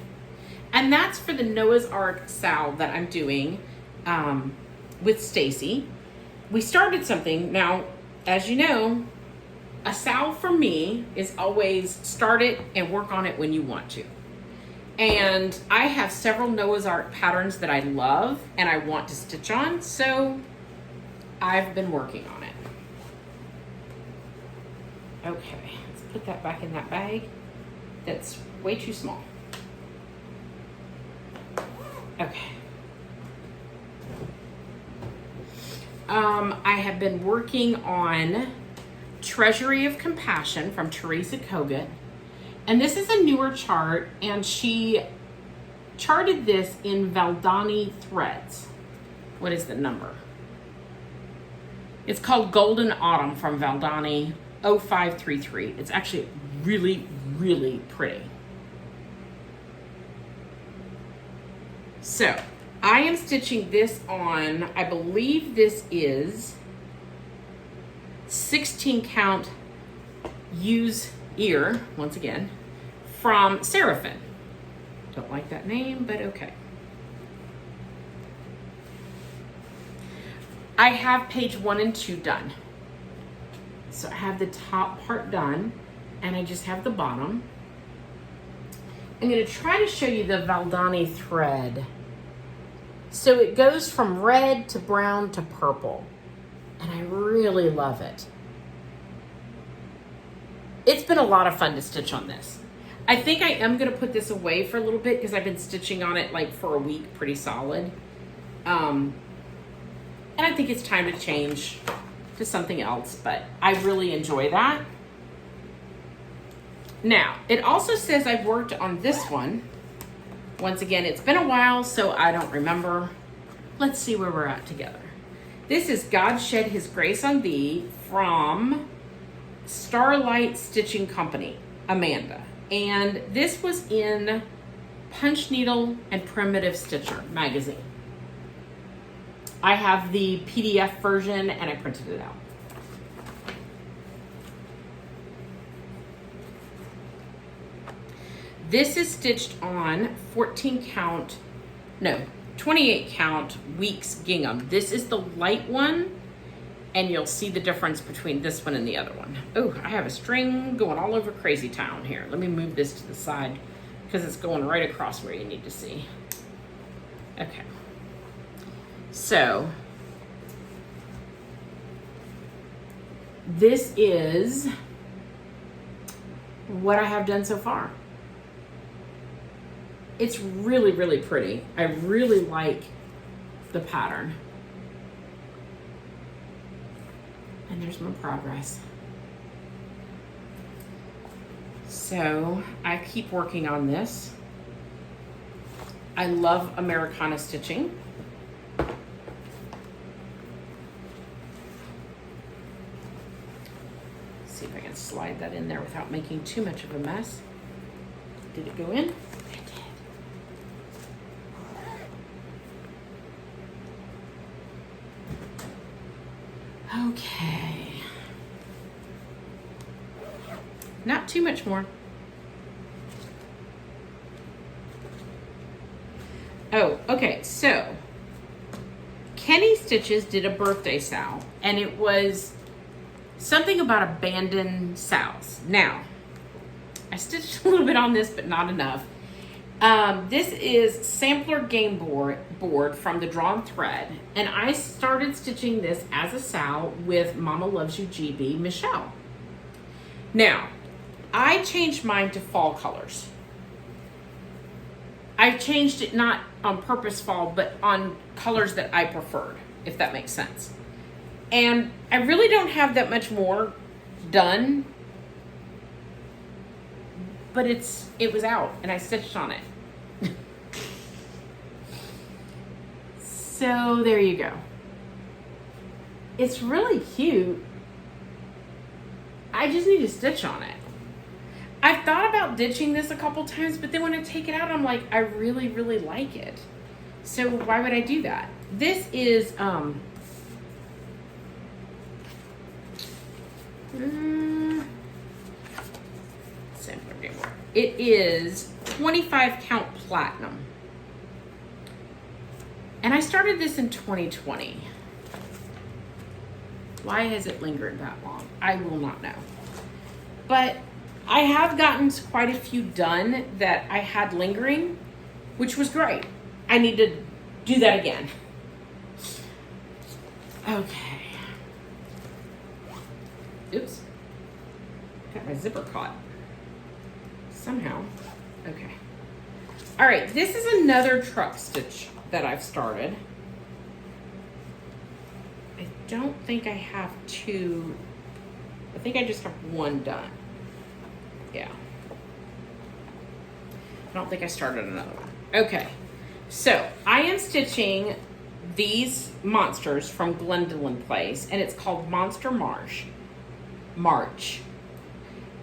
And that's for the Noah's Ark Sal that I'm doing with Stacy. We started something. Now, as you know, a Sal for me is always start it and work on it when you want to. And I have several Noah's Ark patterns that I love and I want to stitch on, so I've been working on it. Okay, let's put that back in that bag. That's way too small. Okay. I have been working on Treasury of Compassion from Teresa Kogut. And this is a newer chart, and she charted this in Valdani threads. What is the number? It's called Golden Autumn from Valdani 0533. It's actually really, really pretty. So I am stitching this on, I believe this is 16 count use ear, once again, from Seraphim. Don't like that name, but okay. I have page 1 and 2 done. So I have the top part done, and I just have the bottom. I'm going to try to show you the Valdani thread. So it goes from red to brown to purple, and I really love it. It's been a lot of fun to stitch on this. I think I am going to put this away for a little bit because I've been stitching on it like for a week, pretty solid. And I think it's time to change to something else, but I really enjoy that. Now, it also says I've worked on this one. Once again, it's been a while, so I don't remember. Let's see where we're at together. This is God Shed His Grace on Thee from Starlight Stitching Company, Amanda. And this was in Punch Needle and Primitive Stitcher magazine. I have the PDF version and I printed it out. This is stitched on 28 count weeks gingham. This is the light one, and you'll see the difference between this one and the other one. Oh, I have a string going all over crazy town here. Let me move this to the side because it's going right across where you need to see. Okay. So, this is what I have done so far. It's really, really pretty. I really like the pattern. And there's my progress. So I keep working on this. I love Americana stitching. See if I can slide that in there without making too much of a mess. Did it go in? It did. Okay. Not too much more. Oh, okay, so Kenny Stitches did a birthday sow, and it was something about abandoned sows. Now, I stitched a little bit on this, but not enough. This is Sampler Game Board from the Drawn Thread, and I started stitching this as a sow with Mama Loves You GB Michelle. Now, I changed mine to fall colors. I changed it not on purpose fall, but on colors that I preferred, if that makes sense. And I really don't have that much more done, but it was out and I stitched on it. So there you go. It's really cute. I just need to stitch on it. I've thought about ditching this a couple times, but then when I take it out, I'm like, I really, really like it. So why would I do that? This is, it is 25 count platinum. And I started this in 2020. Why has it lingered that long? I will not know. But I have gotten quite a few done that I had lingering, which was great. I need to do that again. Okay. Oops. Got my zipper caught. Somehow. Okay. All right, this is another truck stitch that I've started. I don't think I have two. I think I just have one done. Yeah. I don't think I started another one. Okay. So I am stitching these monsters from Glendolyn Place, and it's called Monster March.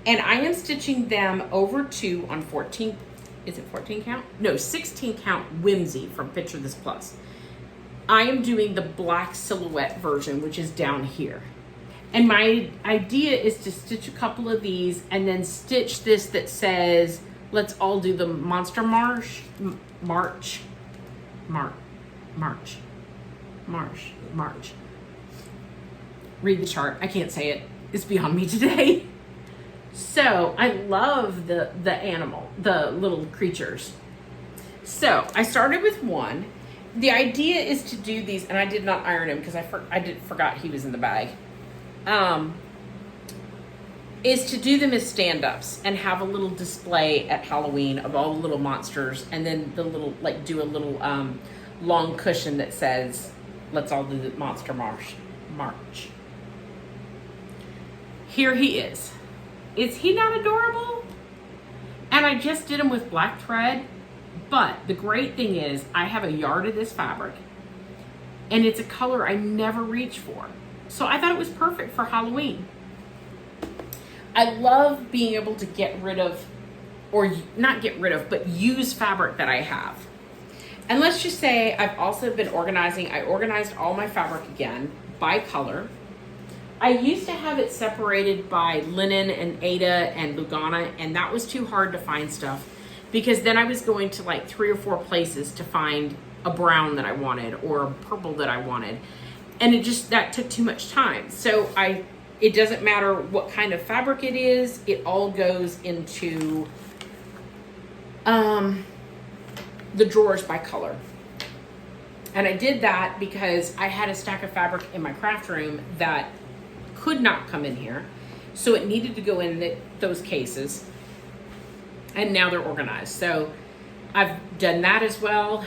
And I am stitching them over to on 14, is it 14 count? No, 16 count Whimsy from Picture This Plus. I am doing the black silhouette version, which is down here. And my idea is to stitch a couple of these and then stitch this that says, let's all do the Monster March. Read the chart. I can't say it. It's beyond me today. So I love the animal, the little creatures. So I started with one. The idea is to do these, and I did not iron him because I forgot he was in the bag. Is to do them as stand-ups and have a little display at Halloween of all the little monsters, and then the little, like, do a little long cushion that says, let's all do the Monster March. Here he is. Is he not adorable? And I just did them with black thread. But the great thing is I have a yard of this fabric and it's a color I never reach for. So I thought it was perfect for Halloween. I love being able to get rid of, or not get rid of, but use fabric that I have. And let's just say I've also been organizing. I organized all my fabric again by color. I used to have it separated by linen and Aida and Lugana, and that was too hard to find stuff because then I was going to like 3 or 4 places to find a brown that I wanted or a purple that I wanted. And that took too much time. So it doesn't matter what kind of fabric it is, it all goes into the drawers by color. And I did that because I had a stack of fabric in my craft room that could not come in here. So it needed to go in those cases. And now they're organized. So I've done that as well.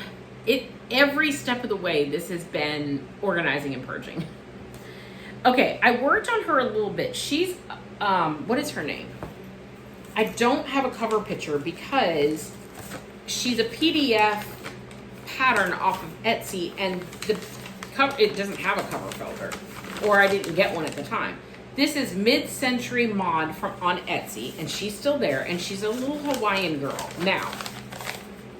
Every step of the way, this has been organizing and purging. Okay, I worked on her a little bit. She's, what is her name? I don't have a cover picture because she's a PDF pattern off of Etsy and it doesn't have a cover photo, or I didn't get one at the time. This is Mid-Century Mod on Etsy, and she's still there, and she's a little Hawaiian girl. Now,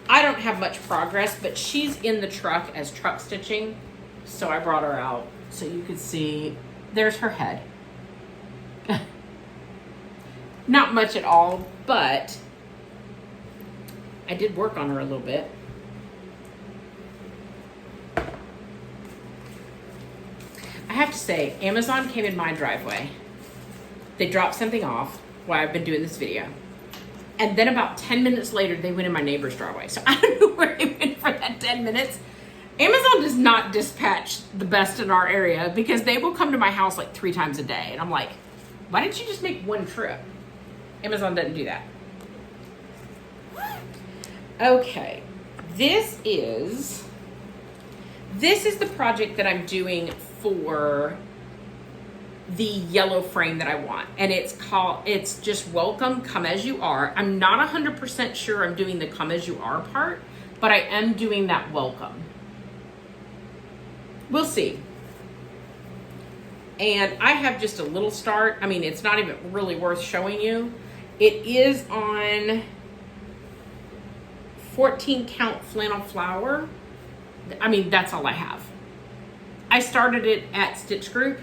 I don't have much progress, but she's in the truck as truck stitching, so I brought her out so you could see. There's her head. Not much at all, but I did work on her a little bit. I have to say, Amazon came in my driveway. They dropped something off while I've been doing this video. And then about 10 minutes later, they went in my neighbor's driveway. So I don't know where they went for that 10 minutes. Amazon does not dispatch the best in our area because they will come to my house like 3 times a day. And I'm like, why didn't you just make one trip? Amazon doesn't do that. Okay, this is the project that I'm doing for the yellow frame that I want. And it's just welcome, come as you are. I'm not 100% sure I'm doing the come as you are part, but I am doing that welcome. We'll see. And I have just a little start. I mean, it's not even really worth showing you. It is on 14 count flannel flower. I mean, that's all I have. I started it at Stitch Group,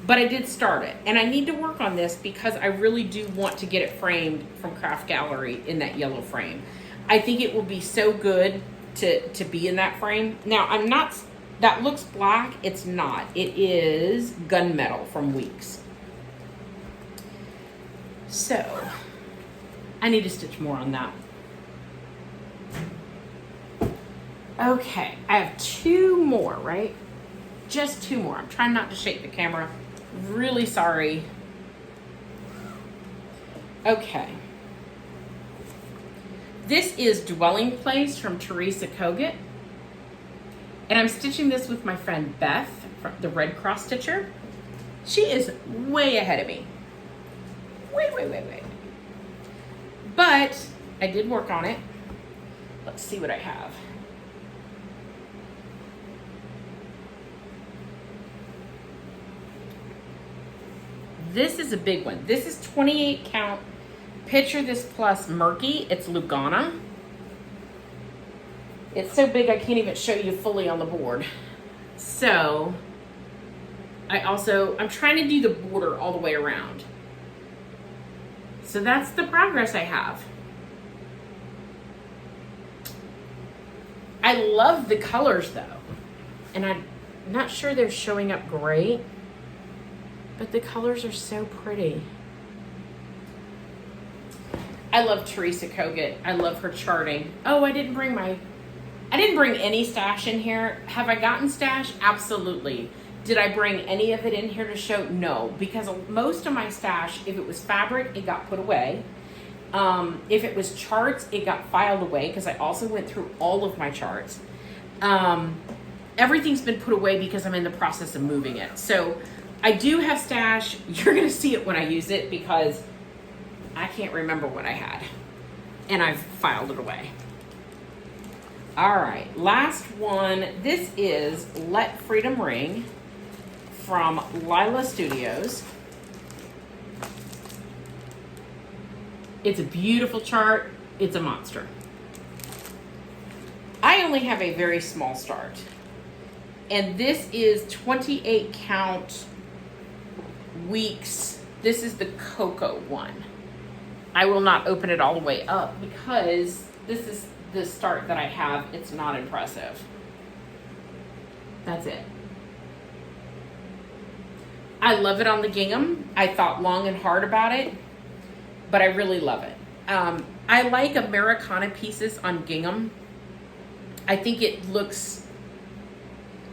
but I did start it. And I need to work on this because I really do want to get it framed from Craft Gallery in that yellow frame. I think it will be so good to be in that frame. Now, that looks black. It's not. It is gunmetal from Weeks. So, I need to stitch more on that. Okay, I have 2 more, right? Just 2 more. I'm trying not to shake the camera. Really sorry. Okay. This is Dwelling Place from Teresa Kogut. And I'm stitching this with my friend Beth, the Red Cross Stitcher. She is way ahead of me. Way. But I did work on it. Let's see what I have. This is a big one. This is 28 count. Picture This Plus Murky. It's Lugana. It's so big I can't even show you fully on the board. So, I'm trying to do the border all the way around. So that's the progress I have. I love the colors though. And I'm not sure they're showing up great, but the colors are so pretty. I love Teresa Kogut. I love her charting. Oh, I didn't bring any stash in here. Have I gotten stash? Absolutely. Did I bring any of it in here to show? No, because most of my stash, if it was fabric, it got put away. If it was charts, it got filed away because I also went through all of my charts. Everything's been put away because I'm in the process of moving it. So I do have stash. You're going to see it when I use it because I can't remember what I had. And I've filed it away. All right, last one. This is Let Freedom Ring from Lila Studios. It's a beautiful chart. It's a monster. I only have a very small start. And this is 28 count weeks. This is the cocoa one. I will not open it all the way up because this is the start that I have. It's not impressive. That's it. I love it on the gingham. I thought long and hard about it, but I really love it. I like Americana pieces on gingham. I think it looks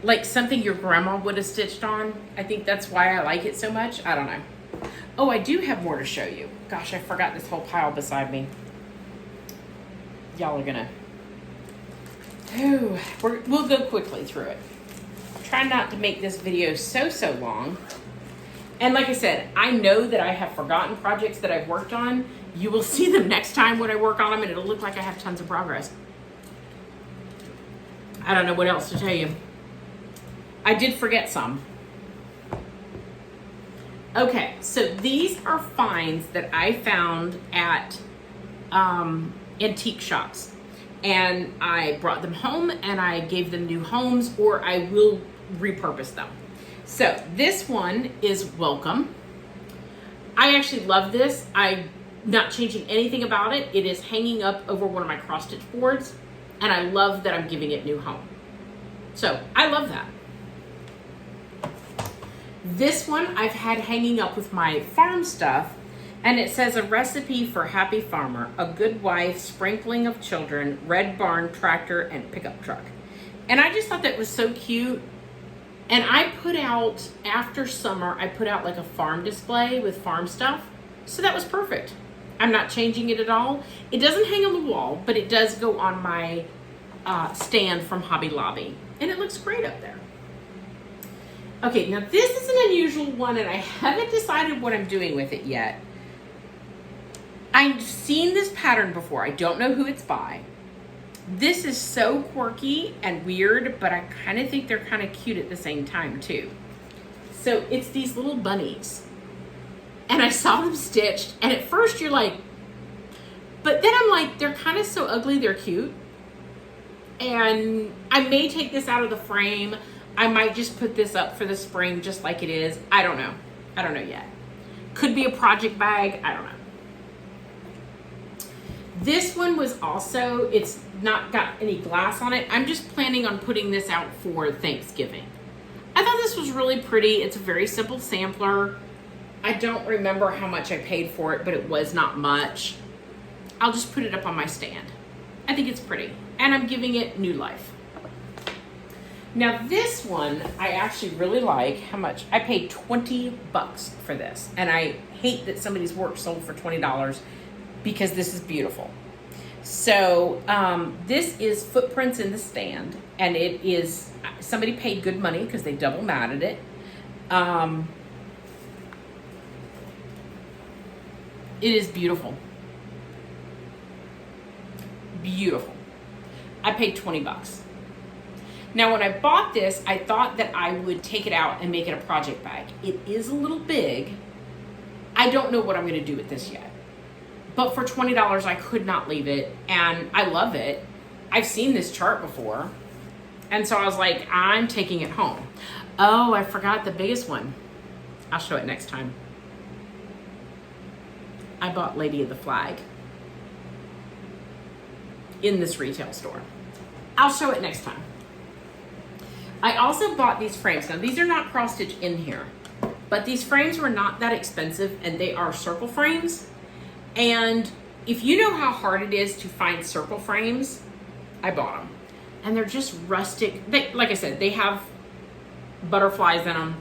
like something your grandma would have stitched on. I think that's why I like it so much. I don't know. Oh, I do have more to show you. Gosh, I forgot this whole pile beside me. Y'all are gonna, we'll go quickly through it. Try not to make this video so long. And like I said, I know that I have forgotten projects that I've worked on. You will see them next time when I work on them, and it'll look like I have tons of progress. I don't know what else to tell you. I did forget some. Okay, so these are finds that I found at antique shops. And I brought them home and I gave them new homes, or I will repurpose them. So this one is Welcome. I actually love this. I'm not changing anything about it. It is hanging up over one of my cross stitch boards, and I love that I'm giving it new home. So I love that. This one I've had hanging up with my farm stuff, and it says a recipe for happy farmer, a good wife, sprinkling of children, red barn, tractor, and pickup truck. And I just thought that was so cute. And I put out, after summer, I put out like a farm display with farm stuff. So that was perfect. I'm not changing it at all. It doesn't hang on the wall, but it does go on my stand from Hobby Lobby. And it looks great up there. Okay, now this is an unusual one, and I haven't decided what I'm doing with it yet. I've seen this pattern before. I don't know who it's by. This is so quirky and weird, but I kind of think they're kind of cute at the same time too. So it's these little bunnies. And I saw them stitched, and at first you're like, but then I'm like, they're kind of so ugly, they're cute. And I may take this out of the frame. I might just put this up for the spring just like it is. I don't know. I don't know yet. Could be a project bag. I don't know. This one was also, it's not got any glass on it. I'm just planning on putting this out for Thanksgiving. I thought this was really pretty. It's a very simple sampler. I don't remember how much I paid for it, but it was not much. I'll just put it up on my stand. I think it's pretty, and I'm giving it new life. Now this one, I actually really like. How much? I paid 20 bucks for this, and I hate that somebody's work sold for $20 because this is beautiful. So this is Footprints in the Stand, and it is, somebody paid good money because they double matted it. It is beautiful. Beautiful. I paid 20 bucks. Now, when I bought this, I thought that I would take it out and make it a project bag. It is a little big. I don't know what I'm going to do with this yet. But for $20, I could not leave it, and I love it. I've seen this chart before, and so I was like, I'm taking it home. Oh, I forgot the biggest one. I'll show it next time. I bought Lady of the Flag in this retail store. I'll show it next time. I also bought these frames. Now, these are not cross stitch in here, but these frames were not that expensive, and they are circle frames. And if you know how hard it is to find circle frames, I bought them. And they're just rustic. Like I said, they have butterflies in them,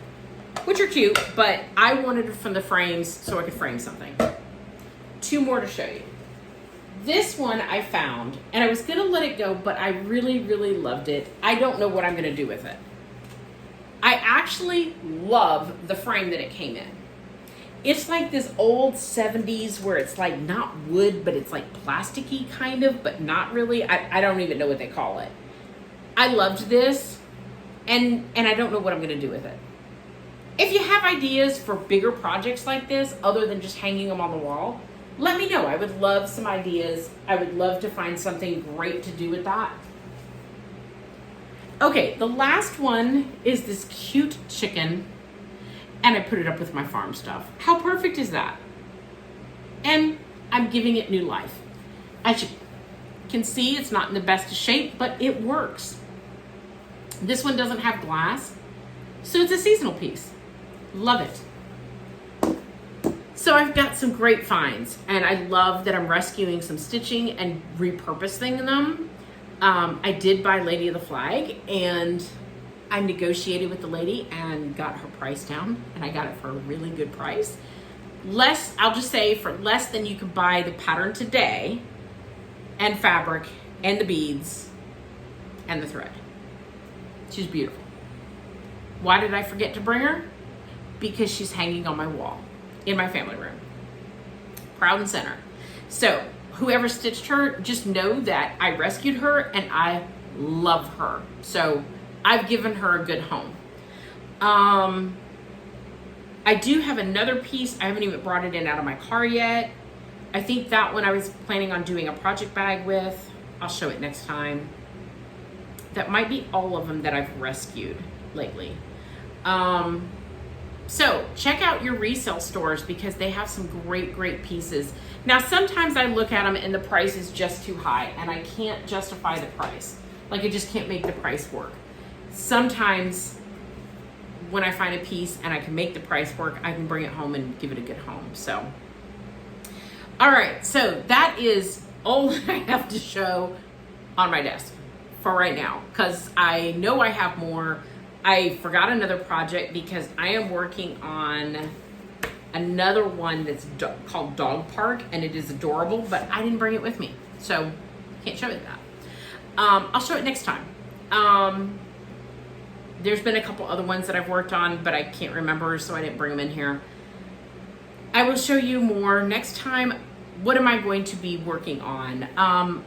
which are cute, but I wanted it from the frames so I could frame something. Two more to show you. This one I found, and I was gonna let it go, but I really, really loved it. I don't know what I'm gonna do with it. I actually love the frame that it came in. It's like this old 70s where it's like not wood, but it's like plasticky kind of, but not really. I don't even know what they call it. I loved this, and I don't know what I'm going to do with it. If you have ideas for bigger projects like this, other than just hanging them on the wall, let me know. I would love some ideas. I would love to find something great to do with that. Okay, the last one is this cute chicken, and I put it up with my farm stuff. How perfect is that? And I'm giving it new life. As you can see, it's not in the best of shape, but it works. This one doesn't have glass, so it's a seasonal piece. Love it. So I've got some great finds, and I love that I'm rescuing some stitching and repurposing them. I did buy Lady of the Flag, and I negotiated with the lady and got her price down, and I got it for a really good price. I'll just say for less than you could buy the pattern today, and fabric, and the beads, and the thread. She's beautiful. Why did I forget to bring her? Because she's hanging on my wall in my family room. Proud and center. So whoever stitched her, just know that I rescued her and I love her. So I've given her a good home. I do have another piece. I haven't even brought it in out of my car yet. I think that one I was planning on doing a project bag with. I'll show it next time. That might be all of them that I've rescued lately. So check out your resale stores because they have some great pieces. Now, sometimes I look at them and the price is just too high and I can't justify the price. Like I just can't make the price work. Sometimes when I find a piece and I can make the price work, I can bring it home and give it a good home. So, all right, so that is all I have to show on my desk for right now, because I know I have more. I forgot another project because I am working on another one that's called Dog Park, and it is adorable, but I didn't bring it with me, so can't show it that. I'll show it next time. There's been a couple other ones that I've worked on, but I can't remember, so I didn't bring them in here. I will show you more next time. What am I going to be working on?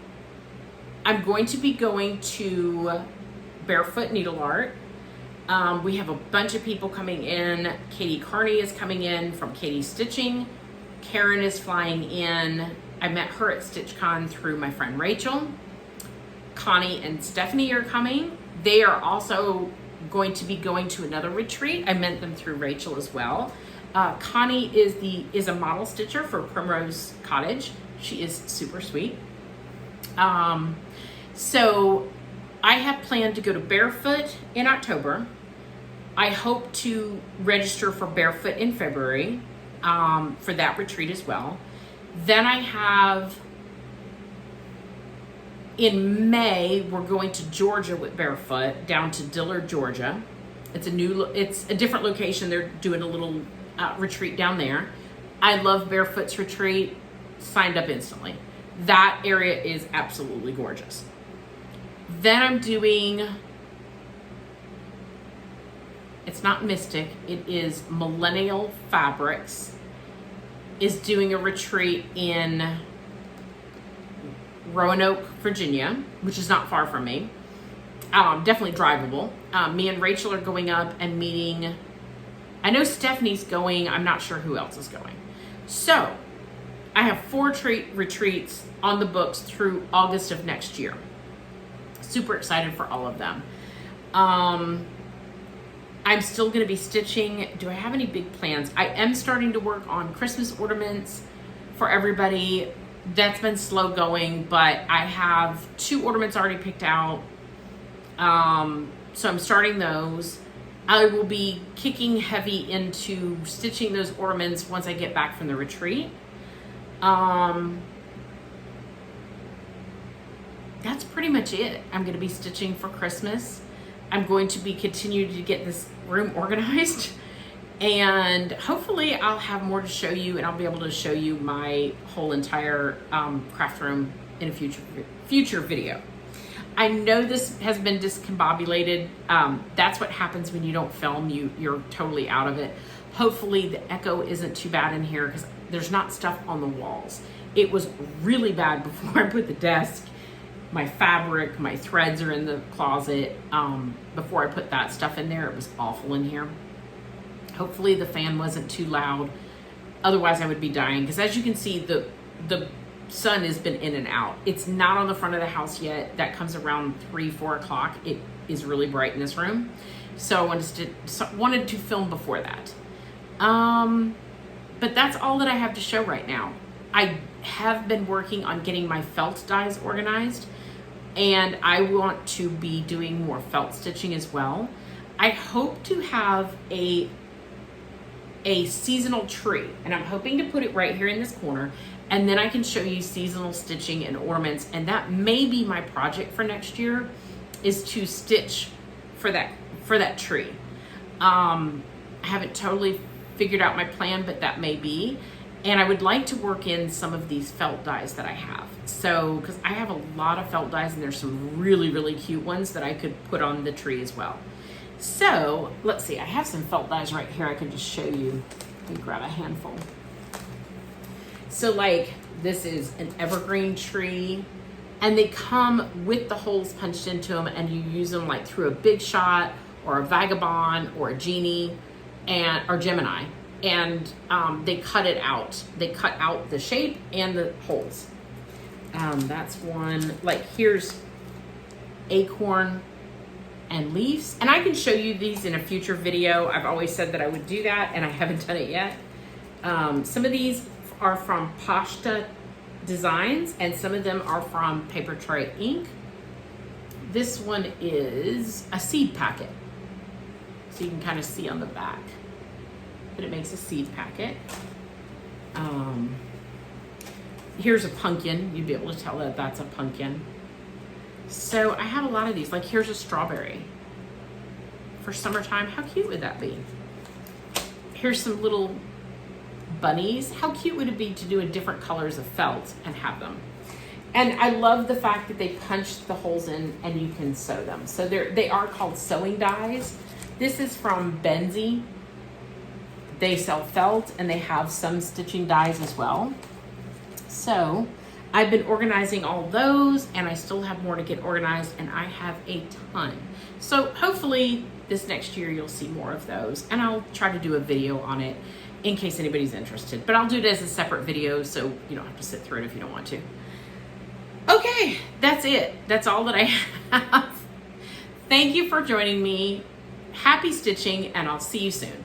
I'm going to be going to Barefoot Needle Art. We have a bunch of people coming in. Katie Carney is coming in from Katie Stitching. Karen is flying in. I met her at StitchCon through my friend Rachel. Connie and Stephanie are coming. They are also going to be going to another retreat. I met them through Rachel as well. Connie is a model stitcher for Primrose Cottage. She is super sweet. So I have planned to go to Barefoot in October. I hope to register for Barefoot in February for that retreat as well. Then I have, in May, we're going to Georgia with Barefoot, down to Dillard, Georgia. It's a different location. They're doing a little retreat down there. I love Barefoot's retreat. Signed up instantly. That area is absolutely gorgeous. Then I'm doing, it's not Mystic, it is Millennial Fabrics, is doing a retreat in Roanoke, Virginia, which is not far from me. Definitely drivable. Me and Rachel are going up and meeting, I know Stephanie's going, I'm not sure who else is going. So I have 4 retreats on the books through August of next year. Super excited for all of them. I'm still going to be stitching. Do I have any big plans? I am starting to work on Christmas ornaments for everybody. That's been slow going, but I have 2 ornaments already picked out. So I'm starting those. I will be kicking heavy into stitching those ornaments once I get back from the retreat. That's pretty much it. I'm going to be stitching for Christmas. I'm going to be continuing to get this room organized, and hopefully I'll have more to show you, and I'll be able to show you my whole entire craft room in a future video. I know this has been discombobulated. That's what happens when you don't film. You're totally out of it. Hopefully the echo isn't too bad in here because there's not stuff on the walls. It was really bad before I put the desk. My fabric, my threads are in the closet. Before I put that stuff in there, it was awful in here. Hopefully the fan wasn't too loud. Otherwise I would be dying, because as you can see, the sun has been in and out. It's not on the front of the house yet. That comes around 3-4 o'clock. It is really bright in this room. So I wanted to film before that. But that's all that I have to show right now. I have been working on getting my felt dies organized, and I want to be doing more felt stitching as well. I hope to have a seasonal tree, and I'm hoping to put it right here in this corner, and then I can show you seasonal stitching and ornaments, and that may be my project for next year, is to stitch for that tree. I haven't totally figured out my plan, but that may be. And I would like to work in some of these felt dies that I have. So, because I have a lot of felt dies, and there's some really, really cute ones that I could put on the tree as well. So, let's see, I have some felt dies right here I could just show you. Let me grab a handful. So like, this is an evergreen tree, and they come with the holes punched into them, and you use them like through a Big Shot or a Vagabond or a Genie or Gemini. And they cut it out. They cut out the shape and the holes. That's one. Like, here's acorn and leaves. And I can show you these in a future video. I've always said that I would do that, and I haven't done it yet. Some of these are from Pasta Designs, and some of them are from Paper Tray Ink. This one is a seed packet. So you can kind of see on the back. But it makes a seed packet. Here's a pumpkin. You'd be able to tell that that's a pumpkin. So I have a lot of these. Like, here's a strawberry for summertime. How cute would that be? Here's some little bunnies. How cute would it be to do in different colors of felt and have them? And I love the fact that they punched the holes in and you can sew them. So they are called sewing dies. This is from Benzie. They sell felt, and they have some stitching dies as well. So I've been organizing all those, and I still have more to get organized, and I have a ton. So hopefully this next year you'll see more of those, and I'll try to do a video on it in case anybody's interested. But I'll do it as a separate video, so you don't have to sit through it if you don't want to. Okay, that's it. That's all that I have. Thank you for joining me. Happy stitching, and I'll see you soon.